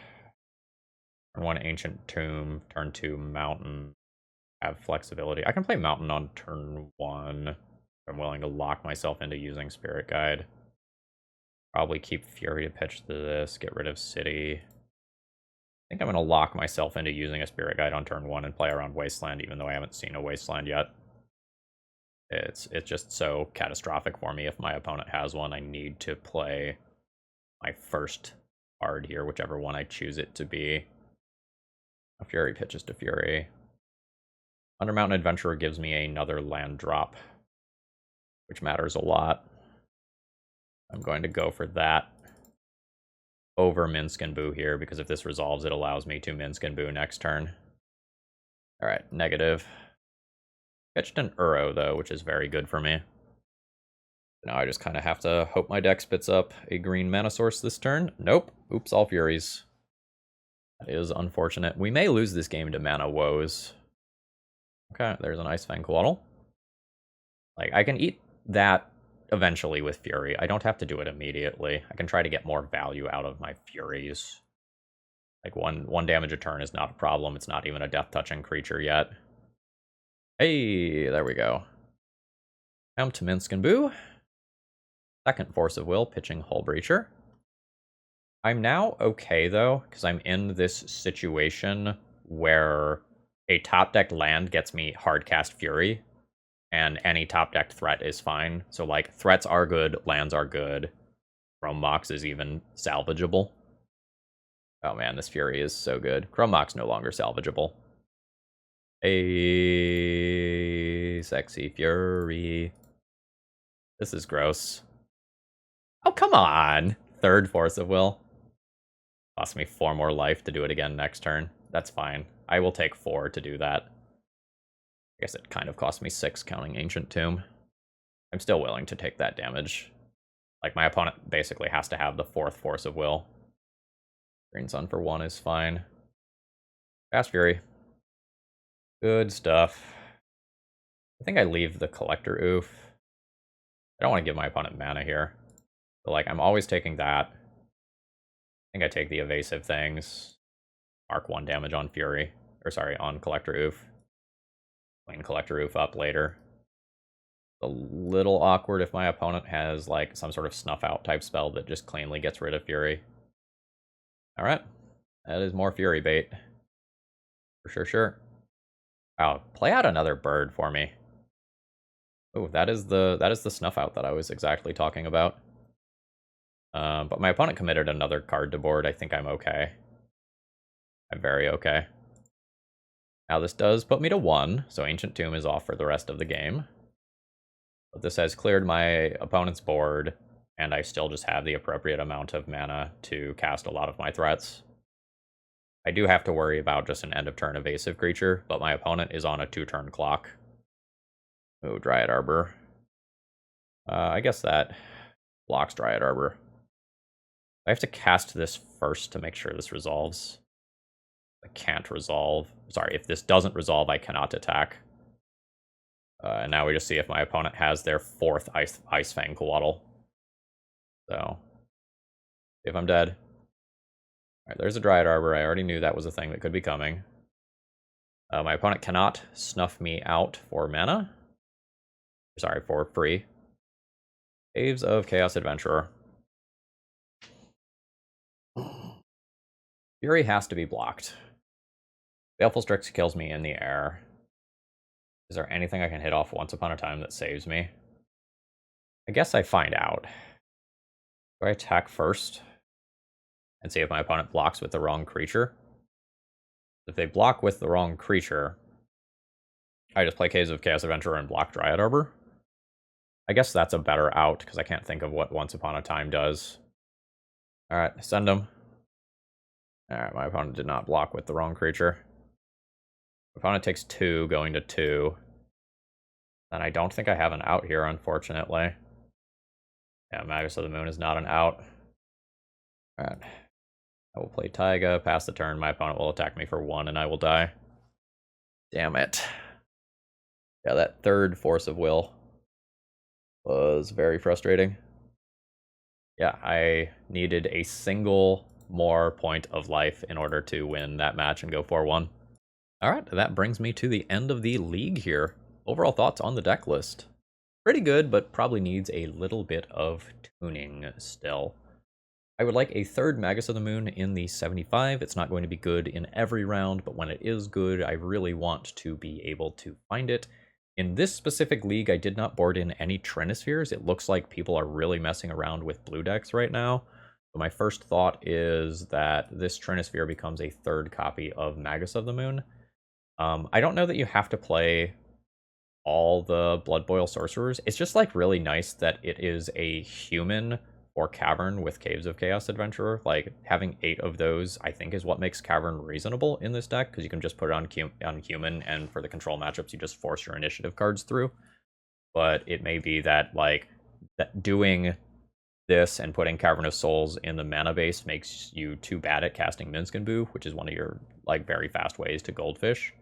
Turn 1 Ancient Tomb, turn 2 Mountain. Have flexibility. I can play Mountain on turn 1. I'm willing to lock myself into using Spirit Guide. Probably keep Fury to pitch to this, get rid of City. I think I'm going to lock myself into using a Spirit Guide on turn 1 and play around Wasteland, even though I haven't seen a Wasteland yet. It's just so catastrophic for me. If my opponent has one, I need to play my first card here, whichever one I choose it to be. A Fury pitches to Fury. Undermountain Adventurer gives me another land drop, which matters a lot. I'm going to go for that over Minsc Boo here, because if this resolves, it allows me to Minsc Boo next turn. Alright, negative. Pitched an Uro, though, which is very good for me. Now I just kind of have to hope my deck spits up a green mana source this turn. Nope. Oops, all Furies. That is unfortunate. We may lose this game to mana woes. Okay, there's an Ice Fang Coatl. Like, I can eat that eventually with Fury. I don't have to do it immediately. I can try to get more value out of my Furies. Like, one damage a turn is not a problem. It's not even a death-touching creature yet. Hey, there we go. Come to Minsc Boo. Second Force of Will, pitching Hull Breacher. I'm now okay, though, because I'm in this situation where a top-decked land gets me hard-cast Fury, and any top-decked threat is fine. So, like, threats are good, lands are good. Chrome Mox is even salvageable. Oh man, this Fury is so good. Chrome Mox no longer salvageable. A sexy Fury. This is gross. Oh, come on! Third Force of Will. Cost me 4 more life to do it again next turn. That's fine. I will take 4 to do that. I guess it kind of cost me 6 counting Ancient Tomb. I'm still willing to take that damage. Like, my opponent basically has to have the 4th Force of Will. Green Sun for 1 is fine. Fast Fury. Good stuff. I think I leave the Collector Oof. I don't want to give my opponent mana here. But, like, I'm always taking that. I think I take the evasive things. Mark 1 damage on Fury. Or, sorry, on Collector Oof. Clean Collector Oof up later. A little awkward if my opponent has, like, some sort of Snuff Out type spell that just cleanly gets rid of Fury. Alright. That is more Fury bait. For sure. Oh, play out another bird for me. Oh, that is the Snuff Out that I was exactly talking about. But my opponent committed another card to board. I think I'm okay. I'm very okay. Now this does put me to 1, so Ancient Tomb is off for the rest of the game. But this has cleared my opponent's board, and I still just have the appropriate amount of mana to cast a lot of my threats. I do have to worry about just an end-of-turn evasive creature, but my opponent is on a 2-turn clock. Oh, Dryad Arbor. I guess that blocks Dryad Arbor. I have to cast this first to make sure this resolves. I can't resolve. Sorry, if this doesn't resolve, I cannot attack. And now we just see if my opponent has their 4th Ice Fang Coatl. So, if I'm dead. Alright, there's a Dryad Arbor. I already knew that was a thing that could be coming. My opponent cannot snuff me out for mana. Sorry, for free. Caves of Chaos Adventurer. Fury has to be blocked. Baleful Strix kills me in the air. Is there anything I can hit off Once Upon a Time that saves me? I guess I find out. Do I attack first? And see if my opponent blocks with the wrong creature? If they block with the wrong creature, I just play Caves of Chaos Adventurer and block Dryad Arbor. I guess that's a better out, because I can't think of what Once Upon a Time does. Alright, send them. Alright, my opponent did not block with the wrong creature. My opponent takes 2, going to 2. And I don't think I have an out here, unfortunately. Yeah, Magus of the Moon is not an out. Alright. I will play Taiga, pass the turn, my opponent will attack me for 1, and I will die. Damn it. Yeah, that 3rd Force of Will was very frustrating. Yeah, I needed a single more point of life in order to win that match and go 4-1. Alright, that brings me to the end of the league here. Overall thoughts on the deck list. Pretty good, but probably needs a little bit of tuning still. I would like a 3rd Magus of the Moon in the 75. It's not going to be good in every round, but when it is good, I really want to be able to find it. In this specific league, I did not board in any Trinispheres. It looks like people are really messing around with blue decks right now. So my first thought is that this Trinisphere becomes a 3rd copy of Magus of the Moon. I don't know that you have to play all the Bloodboil Sorcerers. It's just like really nice that it is a human or Cavern with Caves of Chaos Adventurer. Like, having 8 of those, I think, is what makes Cavern reasonable in this deck, because you can just put it on human, and for the control matchups, you just force your initiative cards through. But it may be that, like, that doing this and putting Cavern of Souls in the mana base makes you too bad at casting Minsc Boo, which is one of your, like, very fast ways to goldfish.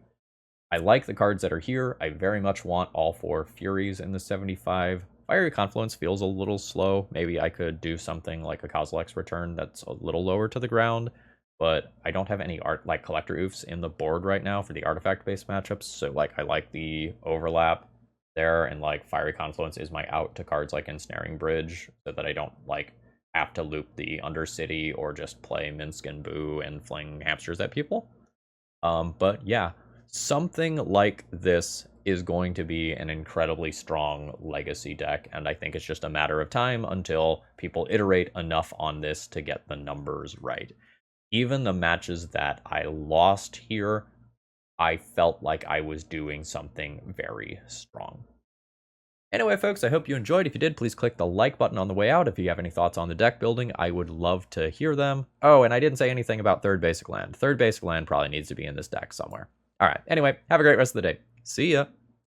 I like the cards that are here. I very much want all 4 Furies in the 75. Fiery Confluence feels a little slow. Maybe I could do something like a Kozilek's Return that's a little lower to the ground, but I don't have any Collector Oofs in the board right now for the artifact-based matchups, so like I like the overlap there, and like Fiery Confluence is my out to cards like Ensnaring Bridge, so that I don't like have to loop the Undercity or just play Minsc Boo and fling hamsters at people. But yeah, something like this is going to be an incredibly strong legacy deck, and I think it's just a matter of time until people iterate enough on this to get the numbers right. Even the matches that I lost here, I felt like I was doing something very strong. Anyway, folks, I hope you enjoyed. If you did, please click the like button on the way out. If you have any thoughts on the deck building, I would love to hear them. Oh, and I didn't say anything about 3rd basic land. 3rd basic land probably needs to be in this deck somewhere. All right, anyway, have a great rest of the day. See ya!